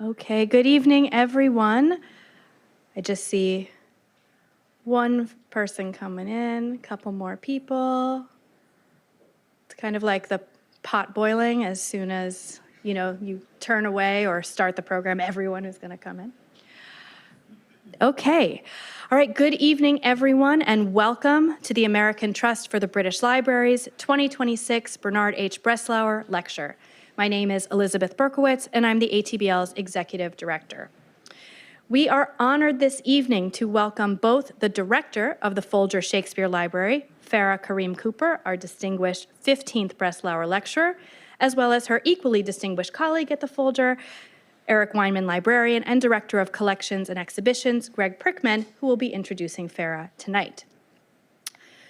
Okay, good evening, everyone. I just see one person coming in, a couple more people. It's kind of like the pot boiling. As soon as, you turn away or start the program, everyone is going to come in. Okay. All right, good evening, everyone, and welcome to the American Trust for the British Library's 2026 Bernard H. Breslauer Lecture. My name is Elizabeth Berkowitz, and I'm the ATBL's Executive Director. We are honored this evening to welcome both the Director of the Folger Shakespeare Library, Farah Karim-Cooper, our distinguished 15th Breslauer Lecturer, as well as her equally distinguished colleague at the Folger, Eric Weinman Librarian and Director of Collections and Exhibitions, Greg Prickman, who will be introducing Farah tonight.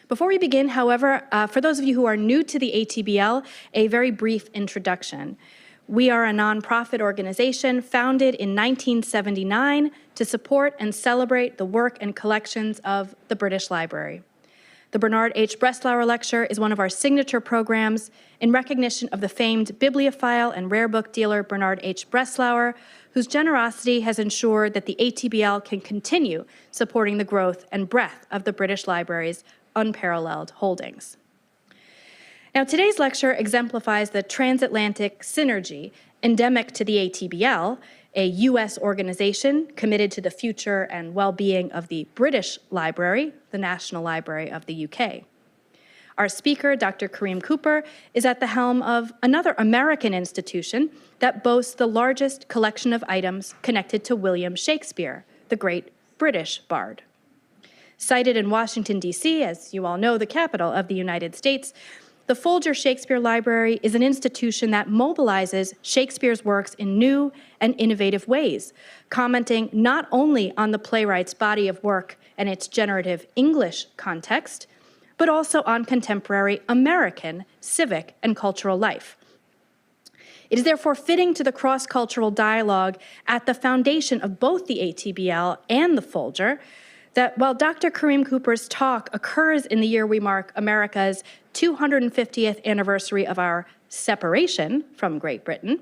Before we begin, however, for those of you who are new to the ATBL, a very brief introduction. We are a nonprofit organization founded in 1979 to support and celebrate the work and collections of the British Library. The Bernard H. Breslauer Lecture is one of our signature programs in recognition of the famed bibliophile and rare book dealer Bernard H. Breslauer, whose generosity has ensured that the ATBL can continue supporting the growth and breadth of the British Library's unparalleled holdings. Now, today's lecture exemplifies the transatlantic synergy endemic to the ATBL, a U.S. organization committed to the future and well-being of the British Library, the National Library of the UK. Our speaker, Dr. Karim-Cooper, is at the helm of another American institution that boasts the largest collection of items connected to William Shakespeare, the great British bard. Cited in Washington, D.C., as you all know, the capital of the United States, the Folger Shakespeare Library is an institution that mobilizes Shakespeare's works in new and innovative ways, commenting not only on the playwright's body of work and its generative English context, but also on contemporary American civic and cultural life. It is therefore fitting to the cross-cultural dialogue at the foundation of both the ATBL and the Folger that while Dr. Karim-Cooper's talk occurs in the year we mark America's 250th anniversary of our separation from Great Britain,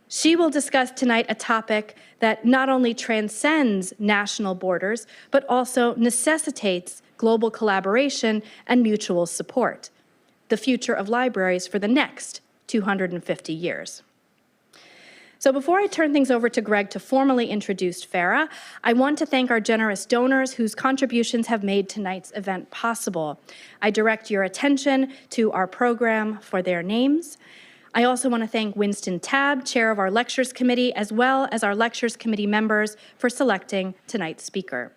she will discuss tonight a topic that not only transcends national borders, but also necessitates global collaboration and mutual support, the future of libraries for the next 250 years. So before I turn things over to Greg to formally introduce Farah, I want to thank our generous donors whose contributions have made tonight's event possible. I direct your attention to our program for their names. I also want to thank Winston Tabb, chair of our Lectures Committee, as well as our Lectures Committee members for selecting tonight's speaker.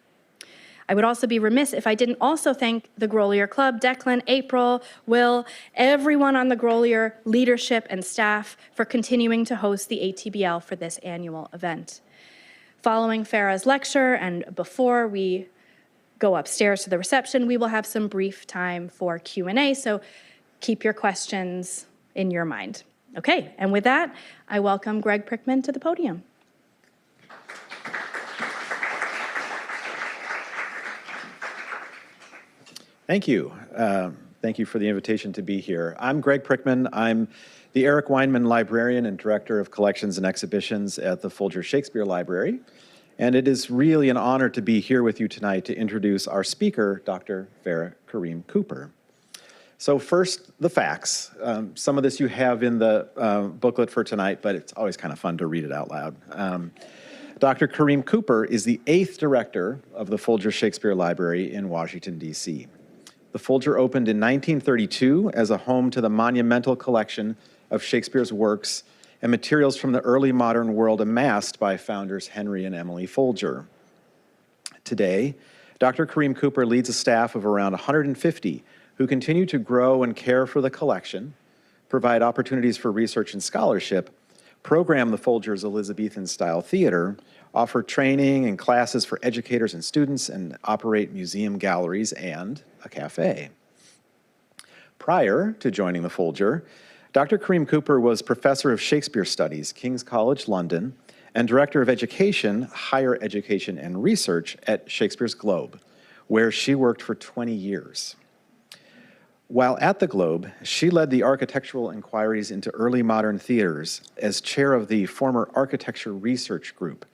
I would also be remiss if I didn't also thank the Grolier Club, Declan, April, Will, everyone on the Grolier leadership and staff for continuing to host the ATBL for this annual event. Following Farah's lecture and before we go upstairs to the reception, we will have some brief time for Q&A, so keep your questions in your mind. Okay, and with that, I welcome Greg Prickman to the podium. Thank you. Thank you for the invitation to be here. I'm Greg Prickman. I'm the Eric Weinman Librarian and Director of Collections and Exhibitions at the Folger Shakespeare Library. And it is really an honor to be here with you tonight to introduce our speaker, Dr. Farah Karim-Cooper. So first, the facts. Some of this you have in the booklet for tonight, but it's always kind of fun to read it out loud. Dr. Karim-Cooper is the 8th director of the Folger Shakespeare Library in Washington, D.C. The Folger opened in 1932 as a home to the monumental collection of Shakespeare's works and materials from the early modern world amassed by founders Henry and Emily Folger. Today, Dr. Karim-Cooper leads a staff of around 150 who continue to grow and care for the collection, provide opportunities for research and scholarship, program the Folger's Elizabethan-style theater, offer training and classes for educators and students, and operate museum galleries and a cafe. Prior to joining the Folger, Dr. Karim-Cooper was Professor of Shakespeare Studies, King's College London, and Director of Education, Higher Education and Research at Shakespeare's Globe, where she worked for 20 years. While at the Globe, she led the architectural inquiries into early modern theaters as chair of the former Architecture Research Group,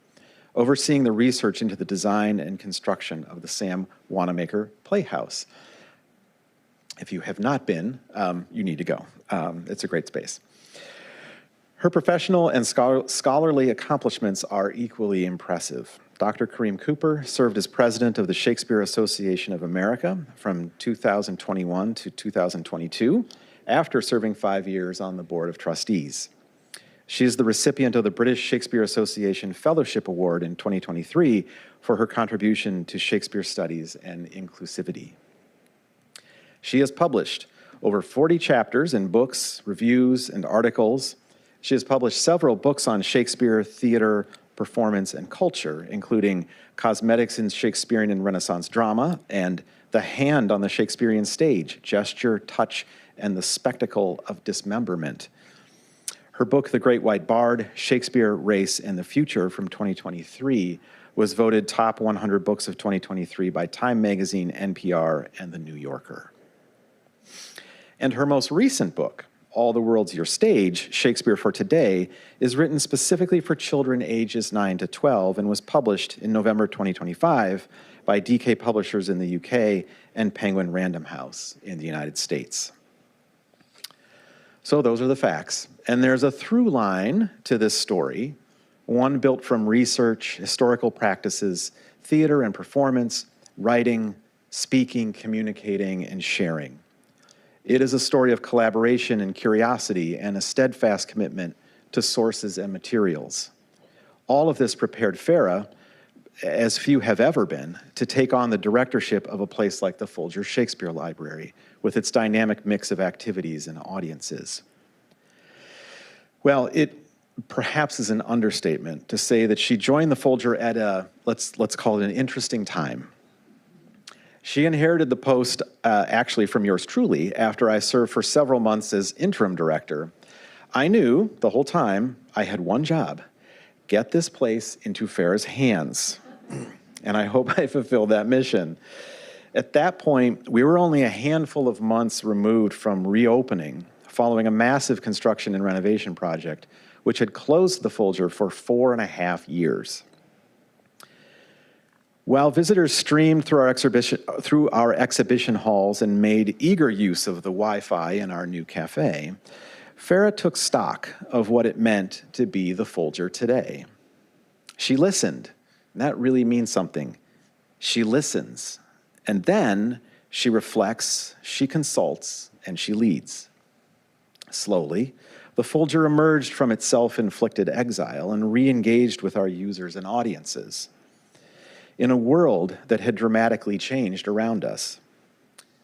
overseeing the research into the design and construction of the Sam Wanamaker Playhouse. If you have not been, you need to go. It's a great space. Her professional and scholarly accomplishments are equally impressive. Dr. Karim-Cooper served as president of the Shakespeare Association of America from 2021 to 2022, after serving 5 years on the board of trustees. She is the recipient of the British Shakespeare Association Fellowship Award in 2023 for her contribution to Shakespeare studies and inclusivity. She has published over 40 chapters in books, reviews, and articles. She has published several books on Shakespeare, theater, performance, and culture, including Cosmetics in Shakespearean and Renaissance Drama and The Hand on the Shakespearean Stage, Gesture, Touch, and the Spectacle of Dismemberment. Her book, The Great White Bard, Shakespeare, Race, and the Future from 2023 was voted top 100 books of 2023 by Time Magazine, NPR, and The New Yorker. And her most recent book, All the World's Your Stage, Shakespeare for Today, is written specifically for children ages 9 to 12 and was published in November 2025 by DK Publishers in the UK and Penguin Random House in the United States. So those are the facts. And there's a through line to this story, one built from research, historical practices, theater and performance, writing, speaking, communicating, and sharing. It is a story of collaboration and curiosity and a steadfast commitment to sources and materials. All of this prepared Farah, as few have ever been, to take on the directorship of a place like the Folger Shakespeare Library, with its dynamic mix of activities and audiences. Well, it perhaps is an understatement to say that she joined the Folger at a, let's call it an interesting time. She inherited the post actually from yours truly after I served for several months as interim director. I knew the whole time I had one job: get this place into Farah's hands. And I hope I fulfilled that mission. At that point, we were only a handful of months removed from reopening following a massive construction and renovation project, which had closed the Folger for 4.5 years. While visitors streamed through our exhibition halls and made eager use of the Wi-Fi in our new cafe, Farah took stock of what it meant to be the Folger today. She listened, and that really means something. She listens, and then she reflects, she consults, and she leads. Slowly, the Folger emerged from its self-inflicted exile and re-engaged with our users and audiences in a world that had dramatically changed around us.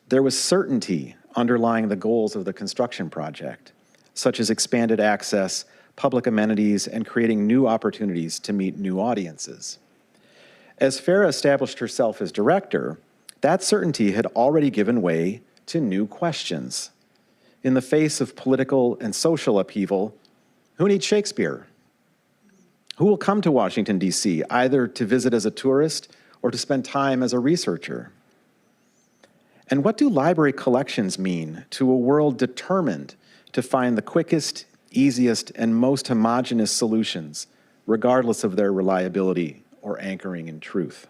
There was certainty underlying the goals of the construction project, such as expanded access, public amenities, and creating new opportunities to meet new audiences. As Farah established herself as director, that certainty had already given way to new questions. In the face of political and social upheaval, who needs Shakespeare? Who will come to Washington, D.C., either to visit as a tourist or to spend time as a researcher? And what do library collections mean to a world determined to find the quickest, easiest, and most homogeneous solutions, regardless of their reliability or anchoring in truth?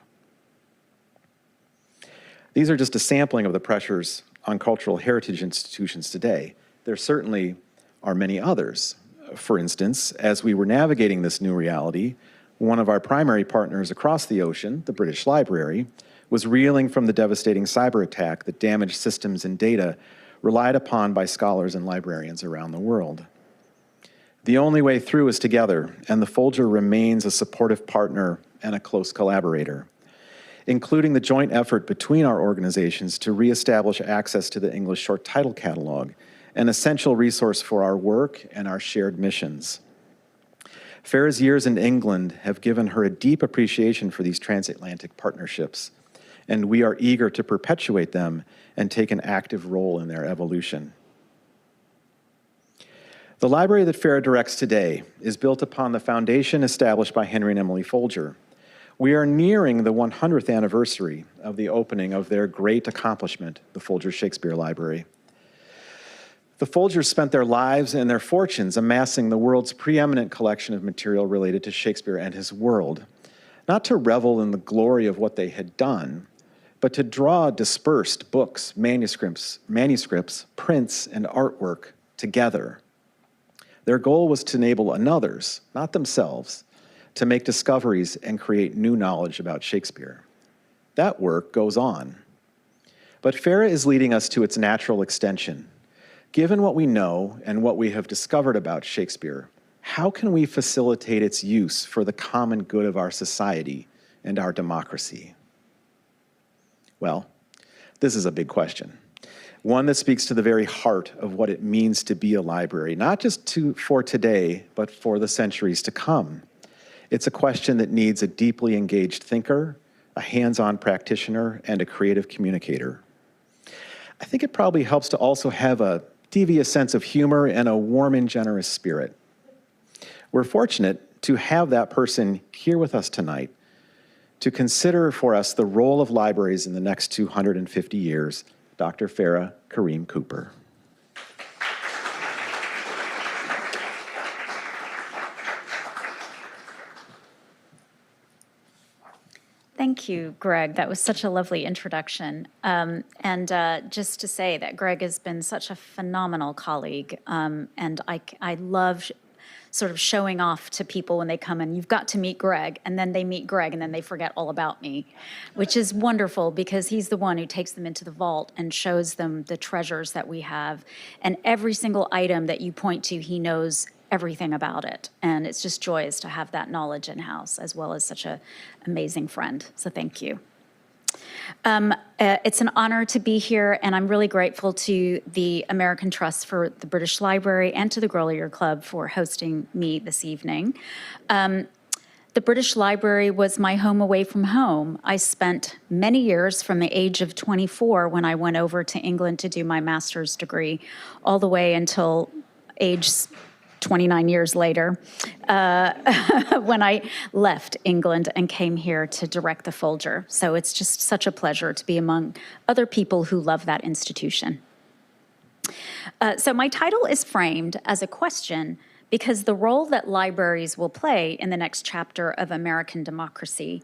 These are just a sampling of the pressures on cultural heritage institutions today. There certainly are many others. For instance, as we were navigating this new reality, one of our primary partners across the ocean, the British Library, was reeling from the devastating cyber attack that damaged systems and data relied upon by scholars and librarians around the world. The only way through is together, and the Folger remains a supportive partner and a close collaborator, including the joint effort between our organizations to reestablish access to the English short title catalog, an essential resource for our work and our shared missions. Farah's years in England have given her a deep appreciation for these transatlantic partnerships, and we are eager to perpetuate them and take an active role in their evolution. The library that Farah directs today is built upon the foundation established by Henry and Emily Folger. We are nearing the 100th anniversary of the opening of their great accomplishment, the Folger Shakespeare Library. The Folgers spent their lives and their fortunes amassing the world's preeminent collection of material related to Shakespeare and his world, not to revel in the glory of what they had done, but to draw dispersed books, manuscripts, prints, and artwork together. Their goal was to enable others, not themselves, to make discoveries and create new knowledge about Shakespeare. That work goes on. But Farah is leading us to its natural extension. Given what we know and what we have discovered about Shakespeare, how can we facilitate its use for the common good of our society and our democracy? Well, this is a big question. One that speaks to the very heart of what it means to be a library, not just for today, but for the centuries to come. It's a question that needs a deeply engaged thinker, a hands-on practitioner, and a creative communicator. I think it probably helps to also have a devious sense of humor and a warm and generous spirit. We're fortunate to have that person here with us tonight to consider for us the role of libraries in the next 250 years, Dr. Farah Karim-Cooper. Thank you, Greg. That was such a lovely introduction. Just to say that Greg has been such a phenomenal colleague, and I love sort of showing off to people when they come in, you've got to meet Greg, and then they meet Greg, and then they forget all about me, which is wonderful because he's the one who takes them into the vault and shows them the treasures that we have. And every single item that you point to, he knows everything about it. And it's just joyous to have that knowledge in-house, as well as such an amazing friend. So thank you. It's an honor to be here, and I'm really grateful to the American Trust for the British Library and to the Grolier Club for hosting me this evening. The British Library was my home away from home. I spent many years from the age of 24 when I went over to England to do my master's degree, all the way until age 29 years later, when I left England and came here to direct the Folger. So it's just such a pleasure to be among other people who love that institution. So my title is framed as a question because the role that libraries will play in the next chapter of American democracy,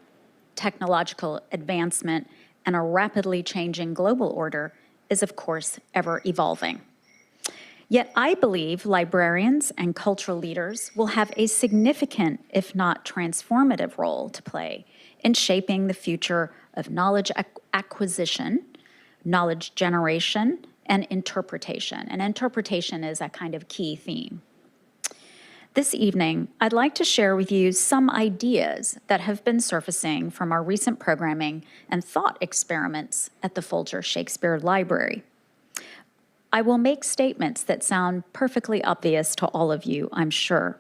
technological advancement, and a rapidly changing global order is, of course, ever evolving. Yet I believe librarians and cultural leaders will have a significant, if not transformative, role to play in shaping the future of knowledge acquisition, knowledge generation, and interpretation. And interpretation is a kind of key theme. This evening, I'd like to share with you some ideas that have been surfacing from our recent programming and thought experiments at the Folger Shakespeare Library. I will make statements that sound perfectly obvious to all of you, I'm sure,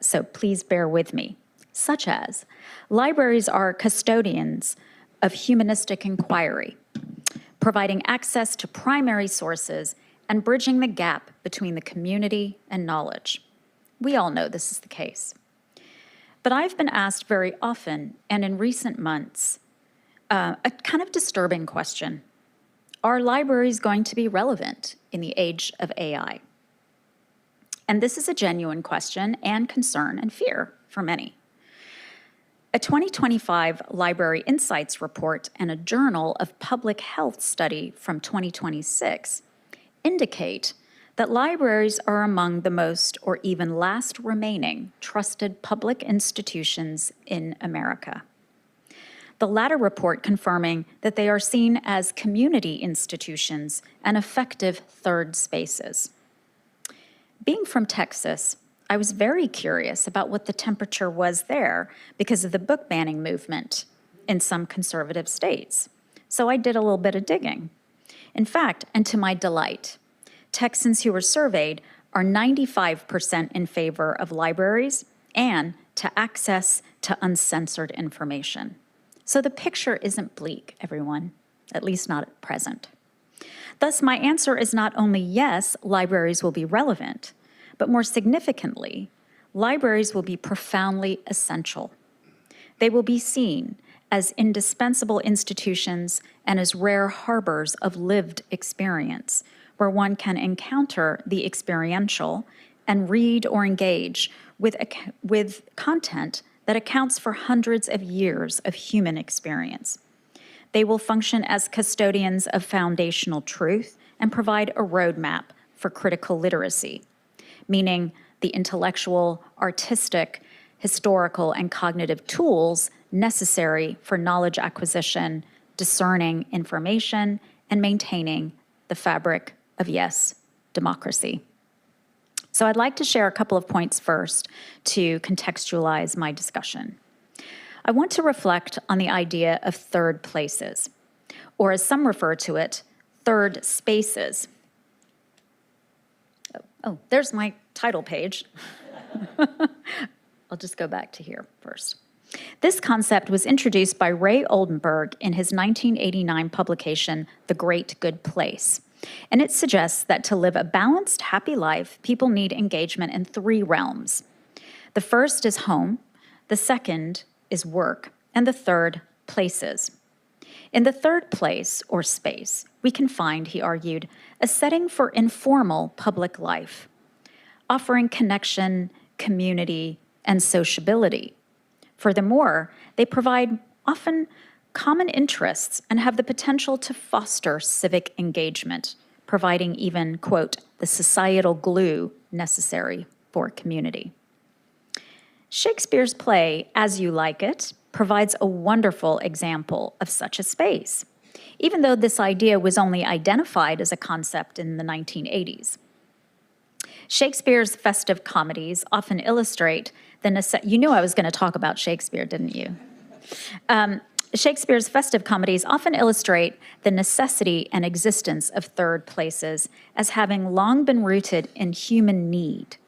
so please bear with me, such as libraries are custodians of humanistic inquiry, providing access to primary sources and bridging the gap between the community and knowledge. We all know this is the case. But I've been asked very often, and in recent months, a kind of disturbing question. Are libraries going to be relevant in the age of AI? And this is a genuine question and concern and fear for many. A 2025 Library Insights report and a Journal of Public Health study from 2026 indicate that libraries are among the most or even last remaining trusted public institutions in America. The latter report confirming that they are seen as community institutions and effective third spaces. Being from Texas, I was very curious about what the temperature was there because of the book banning movement in some conservative states. So I did a little bit of digging. In fact, and to my delight, Texans who were surveyed are 95% in favor of libraries and to access to uncensored information. So the picture isn't bleak, everyone, at least not at present. Thus, my answer is not only yes, libraries will be relevant, but more significantly, libraries will be profoundly essential. They will be seen as indispensable institutions and as rare harbors of lived experience, where one can encounter the experiential and read or engage with content that accounts for hundreds of years of human experience. They will function as custodians of foundational truth and provide a roadmap for critical literacy, meaning the intellectual, artistic, historical, and cognitive tools necessary for knowledge acquisition, discerning information, and maintaining the fabric of, yes, democracy. So I'd like to share a couple of points first to contextualize my discussion. I want to reflect on the idea of third places, or as some refer to it, third spaces. Oh, there's my title page. I'll just go back to here first. This concept was introduced by Ray Oldenburg in his 1989 publication, The Great Good Place. And it suggests that to live a balanced, happy life, people need engagement in three realms. The first is home, the second is work, and the third, places. In the third place, or space, we can find, he argued, a setting for informal public life, offering connection, community, and sociability. Furthermore, they provide often common interests and have the potential to foster civic engagement, providing even, quote, the societal glue necessary for community. Shakespeare's play, As You Like It, provides a wonderful example of such a space, even though this idea was only identified as a concept in the 1980s. Shakespeare's festive comedies often illustrate the you knew I was going to talk about Shakespeare, didn't you? Shakespeare's festive comedies often illustrate the necessity and existence of third places as having long been rooted in human need.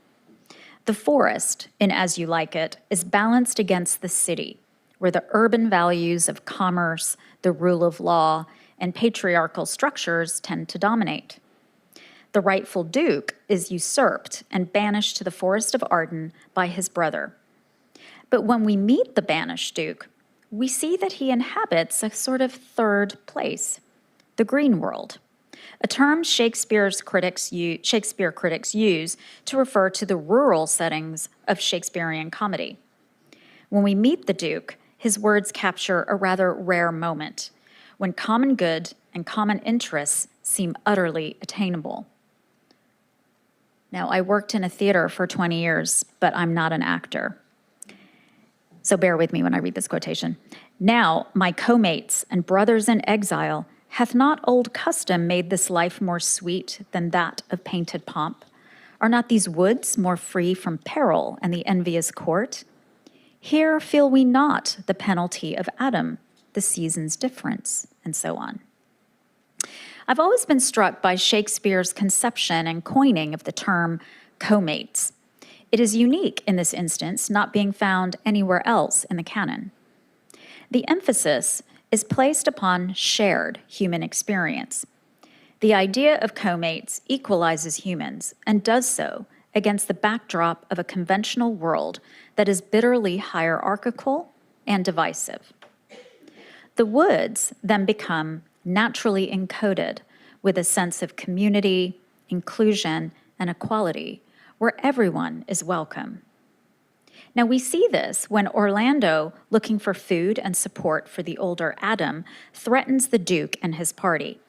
The forest, in As You Like It, is balanced against the city, where the urban values of commerce, the rule of law, and patriarchal structures tend to dominate. The rightful duke is usurped and banished to the forest of Arden by his brother. But when we meet the banished duke, we see that he inhabits a sort of third place, the green world, a term Shakespeare critics use to refer to the rural settings of Shakespearean comedy. When we meet the duke, his words capture a rather rare moment, when common good and common interests seem utterly attainable. Now, I worked in a theater for 20 years, but I'm not an actor. So bear with me when I read this quotation. Now, my co-mates and brothers in exile, hath not old custom made this life more sweet than that of painted pomp? Are not these woods more free from peril and the envious court? Here feel we not the penalty of Adam, the season's difference, and so on. I've always been struck by Shakespeare's conception and coining of the term co-mates. It is unique in this instance, not being found anywhere else in the canon. The emphasis is placed upon shared human experience. The idea of co-mates equalizes humans and does so against the backdrop of a conventional world that is bitterly hierarchical and divisive. The woods then become naturally encoded with a sense of community, inclusion, and equality, where everyone is welcome. Now, we see this when Orlando, looking for food and support for the older Adam, threatens the Duke and his party.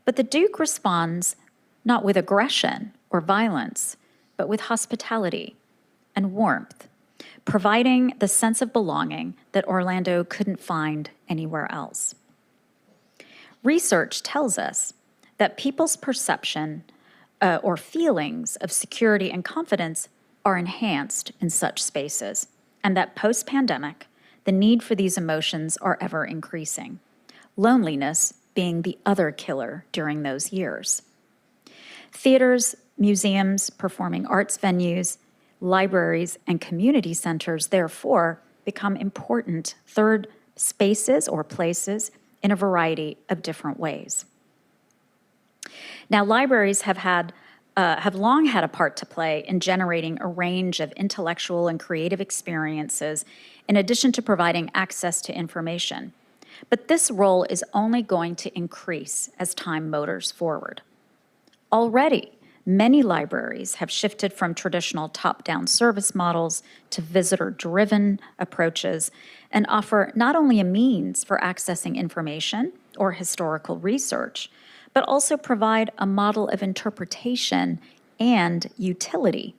But the Duke responds not with aggression or violence, but with hospitality and warmth, providing the sense of belonging that Orlando couldn't find anywhere else. Research tells us that people's perception or feelings of security and confidence are enhanced in such spaces, and that post-pandemic, the need for these emotions are ever increasing, loneliness being the other killer during those years. Theaters, museums, performing arts venues, libraries, and community centers, therefore, become important third spaces or places in a variety of different ways. Now, libraries have long had a part to play in generating a range of intellectual and creative experiences, in addition to providing access to information. But this role is only going to increase as time motors forward. Already, many libraries have shifted from traditional top-down service models to visitor-driven approaches and offer not only a means for accessing information or historical research, but also provide a model of interpretation and utility.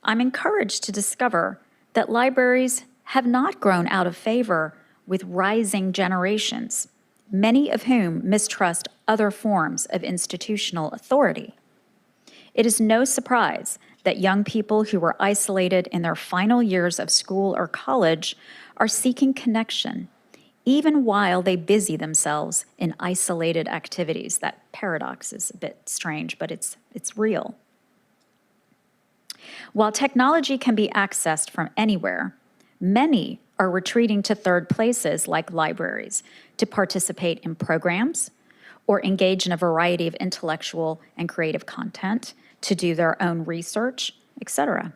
I'm encouraged to discover that libraries have not grown out of favor with rising generations, many of whom mistrust other forms of institutional authority. It is no surprise that young people who were isolated in their final years of school or college are seeking connection, even while they busy themselves in isolated activities. That paradox is a bit strange, but it's real. While technology can be accessed from anywhere, many are retreating to third places like libraries to participate in programs or engage in a variety of intellectual and creative content, to do their own research, etc.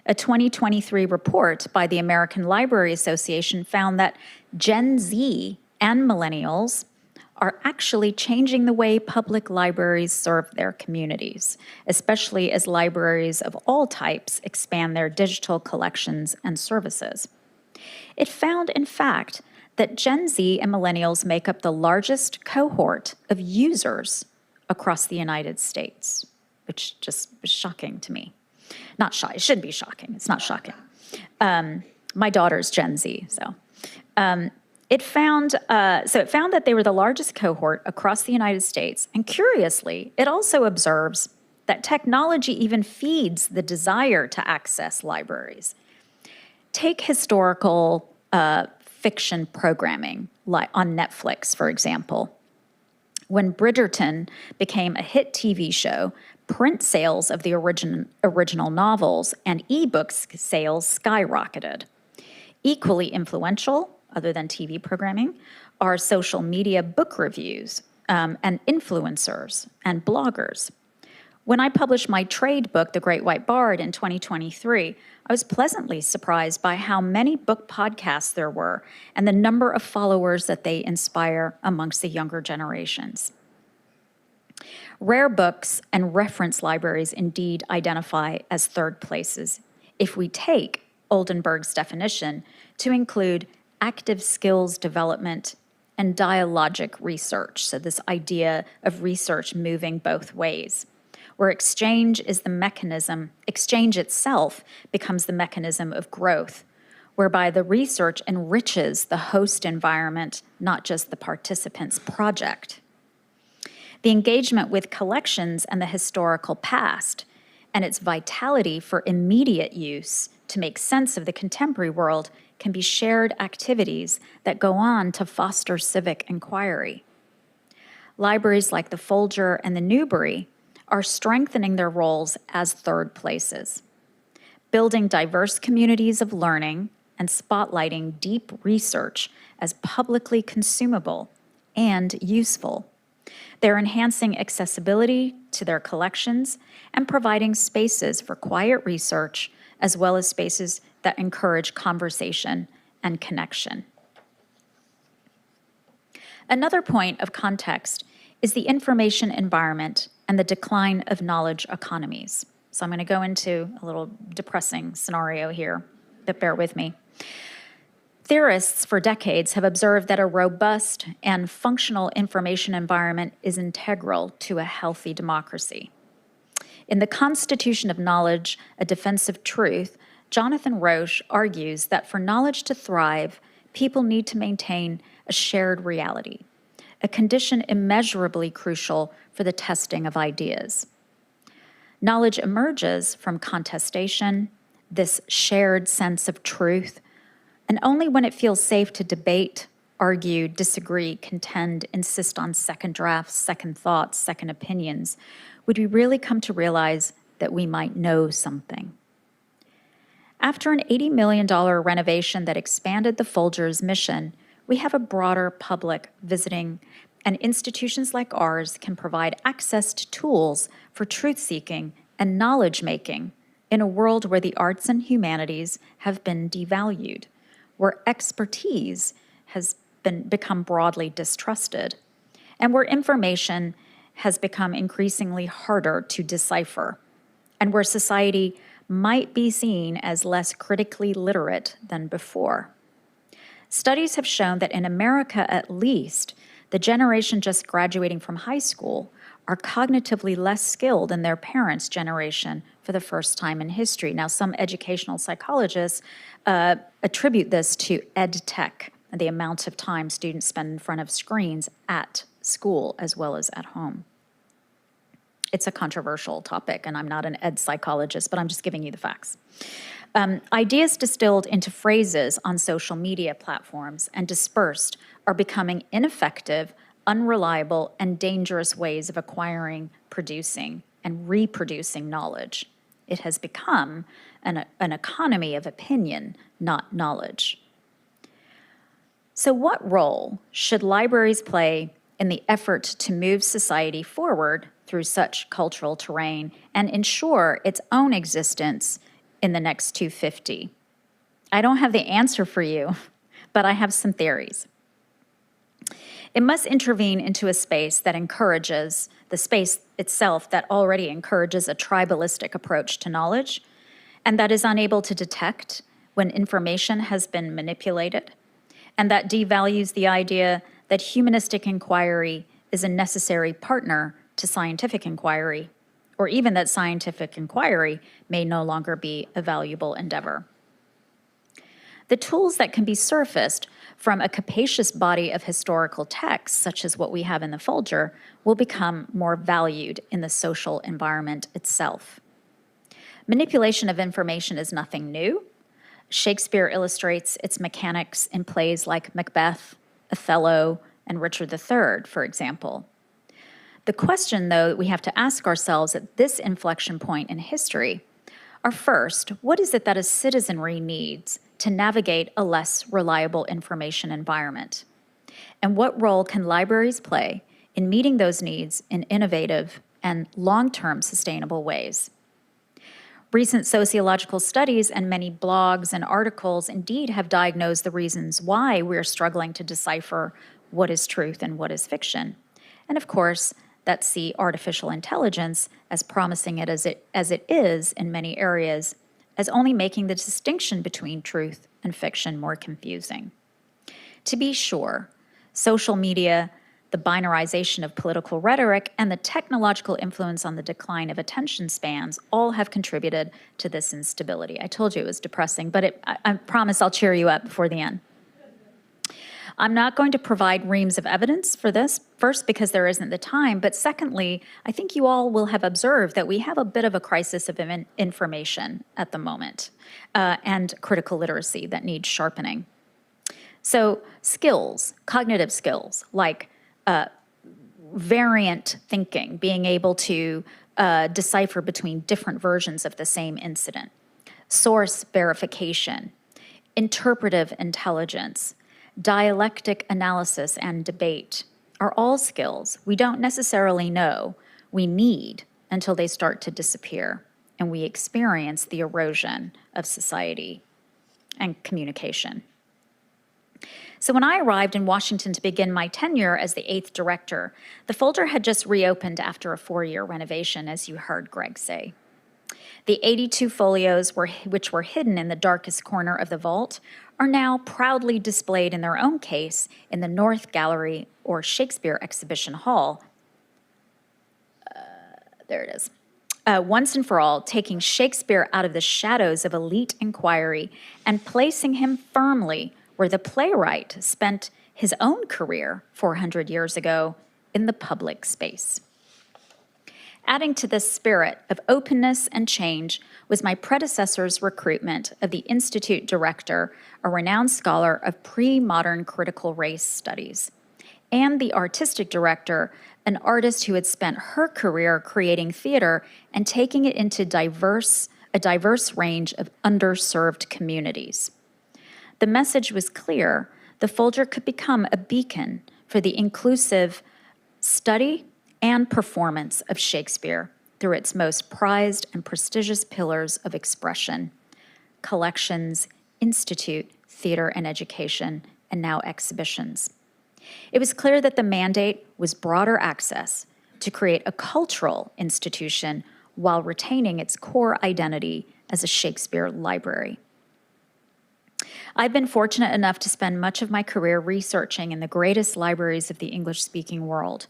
A 2023 report by the American Library Association found that Gen Z and millennials are actually changing the way public libraries serve their communities, especially as libraries of all types expand their digital collections and services. It found, in fact, that Gen Z and millennials make up the largest cohort of users across the United States, which just was shocking to me. Not shocking, it should be shocking, it's not shocking. My daughter's Gen Z, so. It found that they were the largest cohort across the United States, and curiously, it also observes that technology even feeds the desire to access libraries. Take historical fiction programming on Netflix, for example. When Bridgerton became a hit TV show, print sales of the original novels and ebooks sales skyrocketed. Equally influential, other than TV programming, are social media book reviews and influencers and bloggers. When I published my trade book, The Great White Bard, in 2023, I was pleasantly surprised by how many book podcasts there were and the number of followers that they inspire amongst the younger generations. Rare books and reference libraries indeed identify as third places if we take Oldenburg's definition to include active skills development and dialogic research, so this idea of research moving both ways, where exchange itself becomes the mechanism of growth, whereby the research enriches the host environment, not just the participant's project. The engagement with collections and the historical past and its vitality for immediate use to make sense of the contemporary world can be shared activities that go on to foster civic inquiry. Libraries like the Folger and the Newbery are strengthening their roles as third places, building diverse communities of learning and spotlighting deep research as publicly consumable and useful. They're enhancing accessibility to their collections and providing spaces for quiet research, as well as spaces that encourage conversation and connection. Another point of context is the information environment and the decline of knowledge economies. So I'm going to go into a little depressing scenario here, but bear with me. Theorists for decades have observed that a robust and functional information environment is integral to a healthy democracy. In The Constitution of Knowledge, A Defense of Truth, Jonathan Roche argues that for knowledge to thrive, people need to maintain a shared reality, a condition immeasurably crucial for the testing of ideas. Knowledge emerges from contestation, this shared sense of truth, and only when it feels safe to debate, argue, disagree, contend, insist on second drafts, second thoughts, second opinions, would we really come to realize that we might know something. After an $80 million renovation that expanded the Folger's mission, we have a broader public visiting, and institutions like ours can provide access to tools for truth-seeking and knowledge-making in a world where the arts and humanities have been devalued, where expertise has become broadly distrusted, and where information has become increasingly harder to decipher, and where society might be seen as less critically literate than before. Studies have shown that in America, at least, the generation just graduating from high school are cognitively less skilled than their parents' generation for the first time in history. Now, some educational psychologists attribute this to ed tech, the amount of time students spend in front of screens at school as well as at home. It's a controversial topic, and I'm not an ed psychologist, but I'm just giving you the facts. Ideas distilled into phrases on social media platforms and dispersed are becoming ineffective, unreliable, and dangerous ways of acquiring, producing, and reproducing knowledge. It has become an economy of opinion, not knowledge. So what role should libraries play in the effort to move society forward through such cultural terrain and ensure its own existence in the next 250? I don't have the answer for you, but I have some theories. It must intervene into a space that encourages, the space itself that already encourages a tribalistic approach to knowledge, and that is unable to detect when information has been manipulated, and that devalues the idea that humanistic inquiry is a necessary partner to scientific inquiry, or even that scientific inquiry may no longer be a valuable endeavor. The tools that can be surfaced from a capacious body of historical texts, such as what we have in the Folger, will become more valued in the social environment itself. Manipulation of information is nothing new. Shakespeare illustrates its mechanics in plays like Macbeth, Othello, and Richard III, for example. The question, though, we have to ask ourselves at this inflection point in history are, first, what is it that a citizenry needs to navigate a less reliable information environment? And what role can libraries play in meeting those needs in innovative and long-term sustainable ways? Recent sociological studies and many blogs and articles indeed have diagnosed the reasons why we're struggling to decipher what is truth and what is fiction. And of course, that see artificial intelligence, as promising as it is in many areas, as only making the distinction between truth and fiction more confusing. To be sure, social media, the binarization of political rhetoric, and the technological influence on the decline of attention spans all have contributed to this instability. I told you it was depressing, but I promise I'll cheer you up before the end. I'm not going to provide reams of evidence for this, first because there isn't the time, but secondly, I think you all will have observed that we have a bit of a crisis of information at the moment and critical literacy that needs sharpening. So skills, cognitive skills, like variant thinking, being able to decipher between different versions of the same incident, source verification, interpretive intelligence, dialectic analysis and debate are all skills we don't necessarily know we need until they start to disappear and we experience the erosion of society and communication. So when I arrived in Washington to begin my tenure as the 8th director, the Folger had just reopened after a 4-year renovation, as you heard Greg say. The 82 folios which were hidden in the darkest corner of the vault are now proudly displayed in their own case in the North Gallery or Shakespeare Exhibition Hall. There it is. Once and for all, taking Shakespeare out of the shadows of elite inquiry and placing him firmly where the playwright spent his own career 400 years ago, in the public space. Adding to this spirit of openness and change was my predecessor's recruitment of the Institute director, a renowned scholar of pre-modern critical race studies, and the artistic director, an artist who had spent her career creating theater and taking it into a diverse range of underserved communities. The message was clear: the Folger could become a beacon for the inclusive study and performance of Shakespeare through its most prized and prestigious pillars of expression: collections, institute, theater and education, and now exhibitions. It was clear that the mandate was broader access, to create a cultural institution while retaining its core identity as a Shakespeare library. I've been fortunate enough to spend much of my career researching in the greatest libraries of the English-speaking world,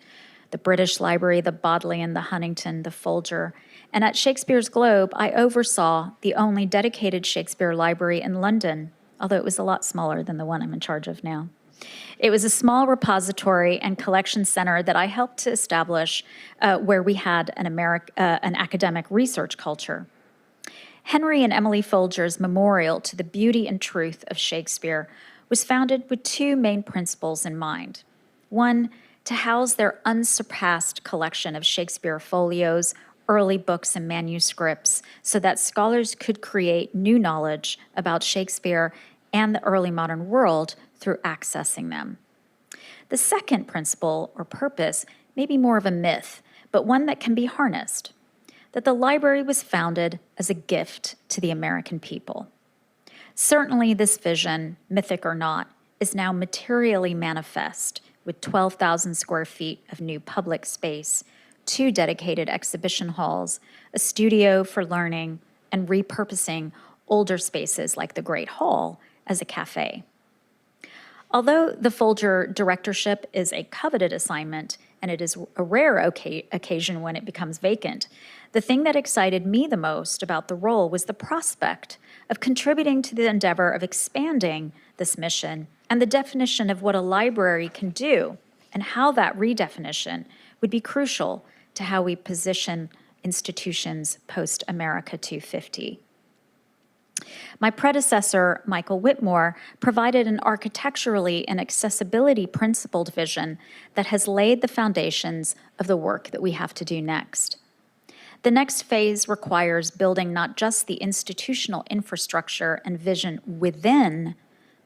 the British Library, the Bodleian, the Huntington, the Folger, and at Shakespeare's Globe, I oversaw the only dedicated Shakespeare library in London, although it was a lot smaller than the one I'm in charge of now. It was a small repository and collection center that I helped to establish where we had an academic research culture. Henry and Emily Folger's memorial to the beauty and truth of Shakespeare was founded with two main principles in mind. One, to house their unsurpassed collection of Shakespeare folios, early books and manuscripts, so that scholars could create new knowledge about Shakespeare and the early modern world through accessing them. The second principle or purpose may be more of a myth, but one that can be harnessed, that the library was founded as a gift to the American people. Certainly this vision, mythic or not, is now materially manifest with 12,000 square feet of new public space, 2 dedicated exhibition halls, a studio for learning, and repurposing older spaces like the Great Hall as a cafe. Although the Folger directorship is a coveted assignment, and it is a rare occasion when it becomes vacant, the thing that excited me the most about the role was the prospect of contributing to the endeavor of expanding this mission and the definition of what a library can do, and how that redefinition would be crucial to how we position institutions post-America 250. My predecessor, Michael Whitmore, provided an architecturally and accessibility principled vision that has laid the foundations of the work that we have to do next. The next phase requires building not just the institutional infrastructure and vision within,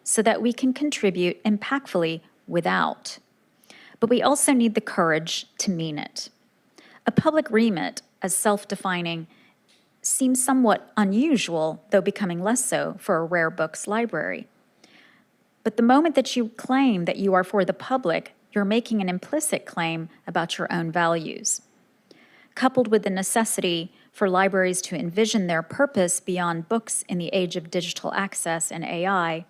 so that we can contribute impactfully without, but we also need the courage to mean it. A public remit, as self-defining, seems somewhat unusual, though becoming less so for a rare books library. But the moment that you claim that you are for the public, you're making an implicit claim about your own values. Coupled with the necessity for libraries to envision their purpose beyond books in the age of digital access and AI,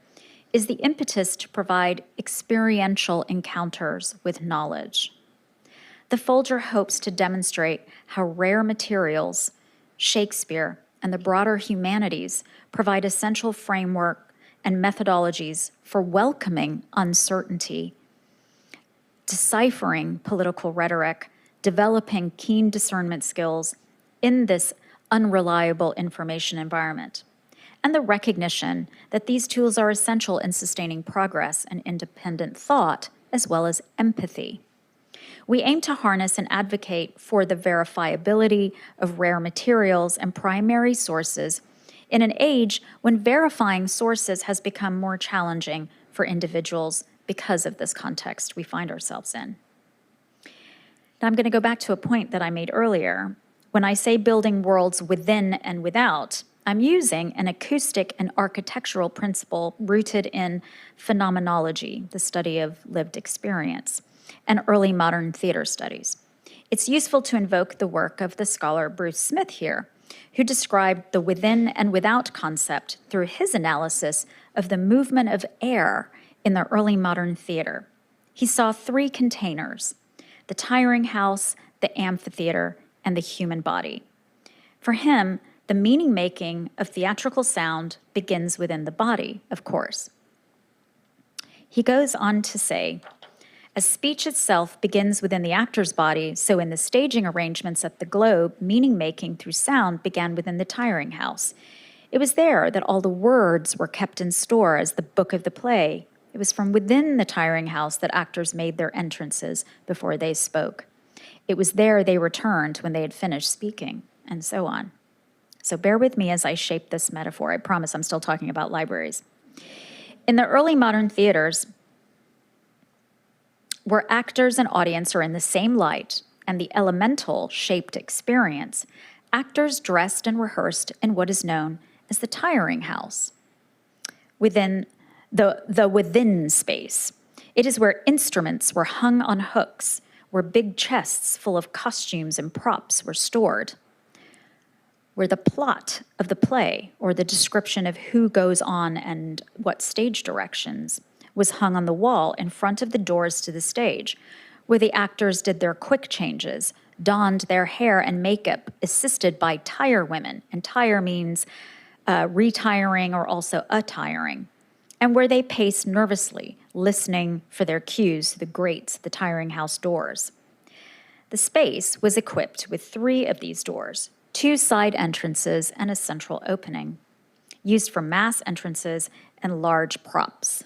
is the impetus to provide experiential encounters with knowledge. The Folger hopes to demonstrate how rare materials, Shakespeare, and the broader humanities provide essential framework and methodologies for welcoming uncertainty, deciphering political rhetoric, developing keen discernment skills in this unreliable information environment, and the recognition that these tools are essential in sustaining progress and independent thought, as well as empathy. We aim to harness and advocate for the verifiability of rare materials and primary sources in an age when verifying sources has become more challenging for individuals because of this context we find ourselves in. Now, I'm going to go back to a point that I made earlier. When I say building worlds within and without, I'm using an acoustic and architectural principle rooted in phenomenology, the study of lived experience, and early modern theater studies. It's useful to invoke the work of the scholar Bruce Smith here, who described the within and without concept through his analysis of the movement of air in the early modern theater. He saw 3 containers: the tiring house, the amphitheater, and the human body. For him, the meaning-making of theatrical sound begins within the body, of course. He goes on to say, as speech itself begins within the actor's body, so in the staging arrangements at the Globe, meaning-making through sound began within the tiring house. It was there that all the words were kept in store as the book of the play. It was from within the tiring house that actors made their entrances before they spoke. It was there they returned when they had finished speaking, and so on. So bear with me as I shape this metaphor. I promise I'm still talking about libraries. In the early modern theaters, where actors and audience are in the same light and the elemental shaped experience, actors dressed and rehearsed in what is known as the tiring house. Within the within space, it is where instruments were hung on hooks, where big chests full of costumes and props were stored, where the plot of the play or the description of who goes on and what stage directions was hung on the wall in front of the doors to the stage, where the actors did their quick changes, donned their hair and makeup, assisted by tire women, and tire means retiring or also attiring, and where they paced nervously, listening for their cues, the grates, the tiring house doors. The space was equipped with 3 of these doors, 2 side entrances and a central opening, used for mass entrances and large props.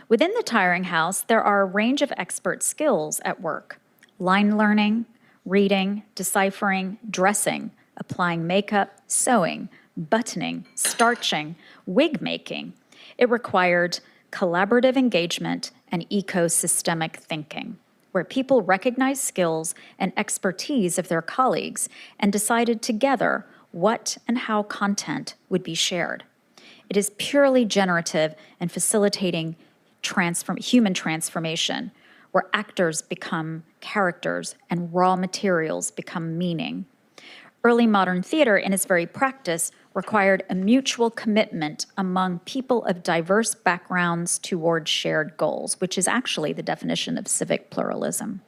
Within the tiring house, there are a range of expert skills at work: line learning, reading, deciphering, dressing, applying makeup, sewing, buttoning, starching, wig making. It required collaborative engagement and ecosystemic thinking, where people recognized skills and expertise of their colleagues and decided together what and how content would be shared. It is purely generative and facilitating human transformation, where actors become characters and raw materials become meaning. Early modern theater, in its very practice, required a mutual commitment among people of diverse backgrounds toward shared goals, which is actually the definition of civic pluralism.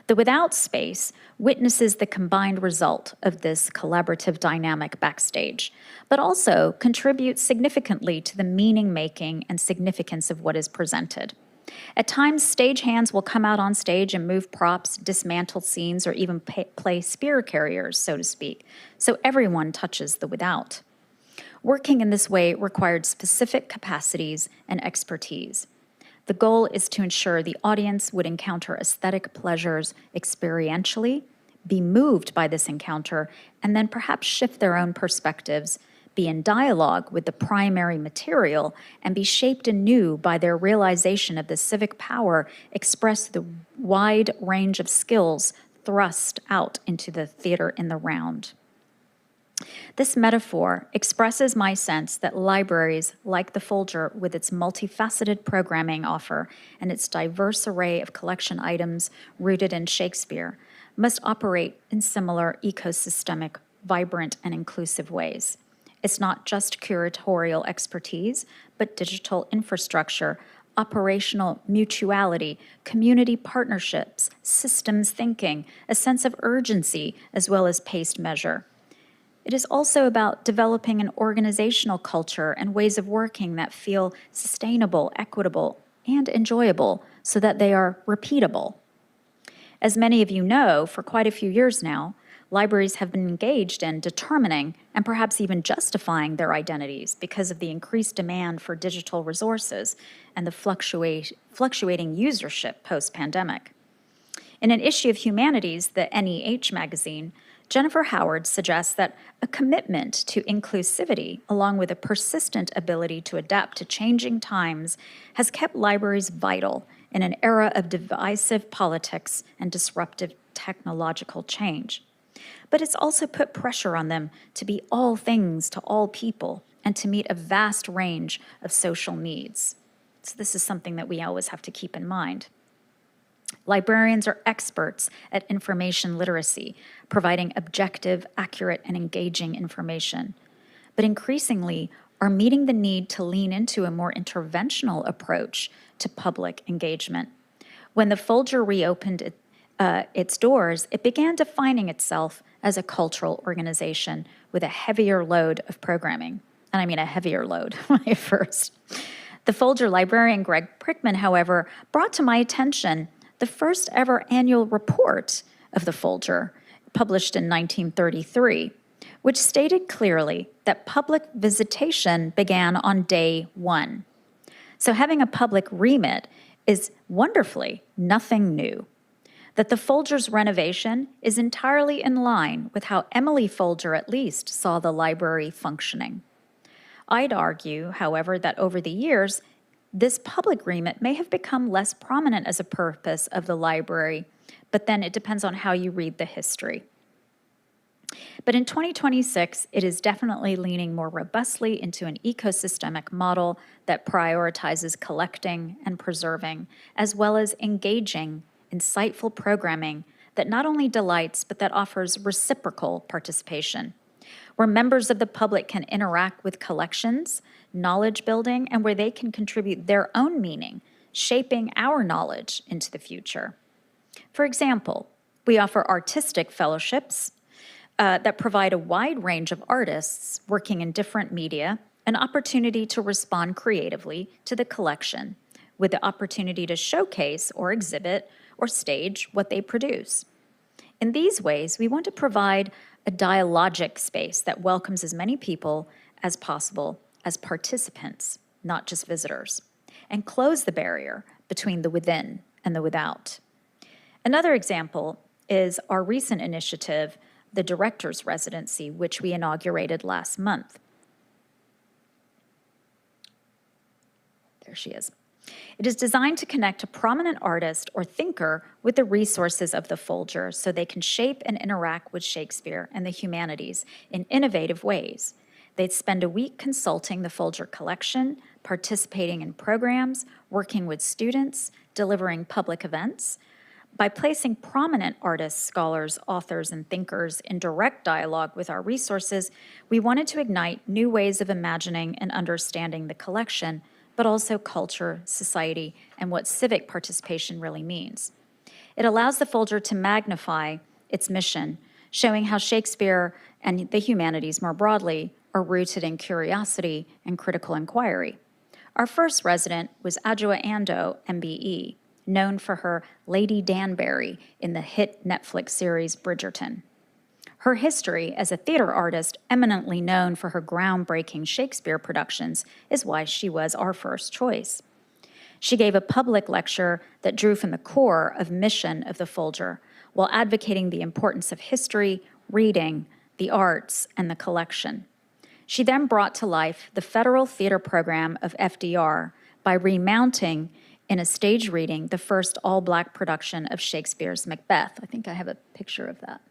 The without space witnesses the combined result of this collaborative dynamic backstage, but also contributes significantly to the meaning-making and significance of what is presented. At times, stagehands will come out on stage and move props, dismantle scenes, or even play spear carriers, so to speak, so everyone touches the without. Working in this way required specific capacities and expertise. The goal is to ensure the audience would encounter aesthetic pleasures experientially, be moved by this encounter, and then perhaps shift their own perspectives, be in dialogue with the primary material, and be shaped anew by their realization of the civic power expressed the wide range of skills thrust out into the theater in the round. This metaphor expresses my sense that libraries, like the Folger, with its multifaceted programming offer and its diverse array of collection items rooted in Shakespeare, must operate in similar ecosystemic, vibrant, and inclusive ways. It's not just curatorial expertise, but digital infrastructure, operational mutuality, community partnerships, systems thinking, a sense of urgency, as well as paced measure. It is also about developing an organizational culture and ways of working that feel sustainable, equitable, and enjoyable so that they are repeatable. As many of you know, for quite a few years now, libraries have been engaged in determining and perhaps even justifying their identities because of the increased demand for digital resources and the fluctuating usership post-pandemic. In an issue of Humanities, the NEH magazine, Jennifer Howard suggests that a commitment to inclusivity, along with a persistent ability to adapt to changing times, has kept libraries vital in an era of divisive politics and disruptive technological change. But it's also put pressure on them to be all things to all people and to meet a vast range of social needs. So this is something that we always have to keep in mind. Librarians are experts at information literacy, providing objective, accurate, and engaging information, but increasingly are meeting the need to lean into a more interventional approach to public engagement. When the Folger reopened its doors, it began defining itself as a cultural organization with a heavier load of programming. And I mean a heavier load at first. The Folger librarian, Greg Prickman, however, brought to my attention the first ever annual report of the Folger, published in 1933, which stated clearly that public visitation began on day 1. So having a public remit is wonderfully nothing new. That the Folger's renovation is entirely in line with how Emily Folger at least saw the library functioning. I'd argue, however, that over the years, this public remit may have become less prominent as a purpose of the library, but then it depends on how you read the history. But in 2026, it is definitely leaning more robustly into an ecosystemic model that prioritizes collecting and preserving, as well as engaging, insightful programming that not only delights, but that offers reciprocal participation, where members of the public can interact with collections, knowledge building, and where they can contribute their own meaning, shaping our knowledge into the future. For example, we offer artistic fellowships that provide a wide range of artists working in different media an opportunity to respond creatively to the collection, with the opportunity to showcase or exhibit or stage what they produce. In these ways, we want to provide a dialogic space that welcomes as many people as possible as participants, not just visitors, and close the barrier between the within and the without. Another example is our recent initiative, the Director's Residency, which we inaugurated last month. There she is. It is designed to connect a prominent artist or thinker with the resources of the Folger so they can shape and interact with Shakespeare and the humanities in innovative ways. They'd spend a week consulting the Folger collection, participating in programs, working with students, delivering public events. By placing prominent artists, scholars, authors, and thinkers in direct dialogue with our resources, we wanted to ignite new ways of imagining and understanding the collection, but also culture, society, and what civic participation really means. It allows the Folger to magnify its mission, showing how Shakespeare and the humanities more broadly are rooted in curiosity and critical inquiry. Our first resident was Adjoa Ando, MBE, known for her Lady Danbury in the hit Netflix series Bridgerton. Her history as a theater artist eminently known for her groundbreaking Shakespeare productions is why she was our first choice. She gave a public lecture that drew from the core of mission of the Folger, while advocating the importance of history, reading, the arts, and the collection. She then brought to life the Federal Theater Program of FDR by remounting in a stage reading the first all-Black production of Shakespeare's Macbeth. I think I have a picture of that.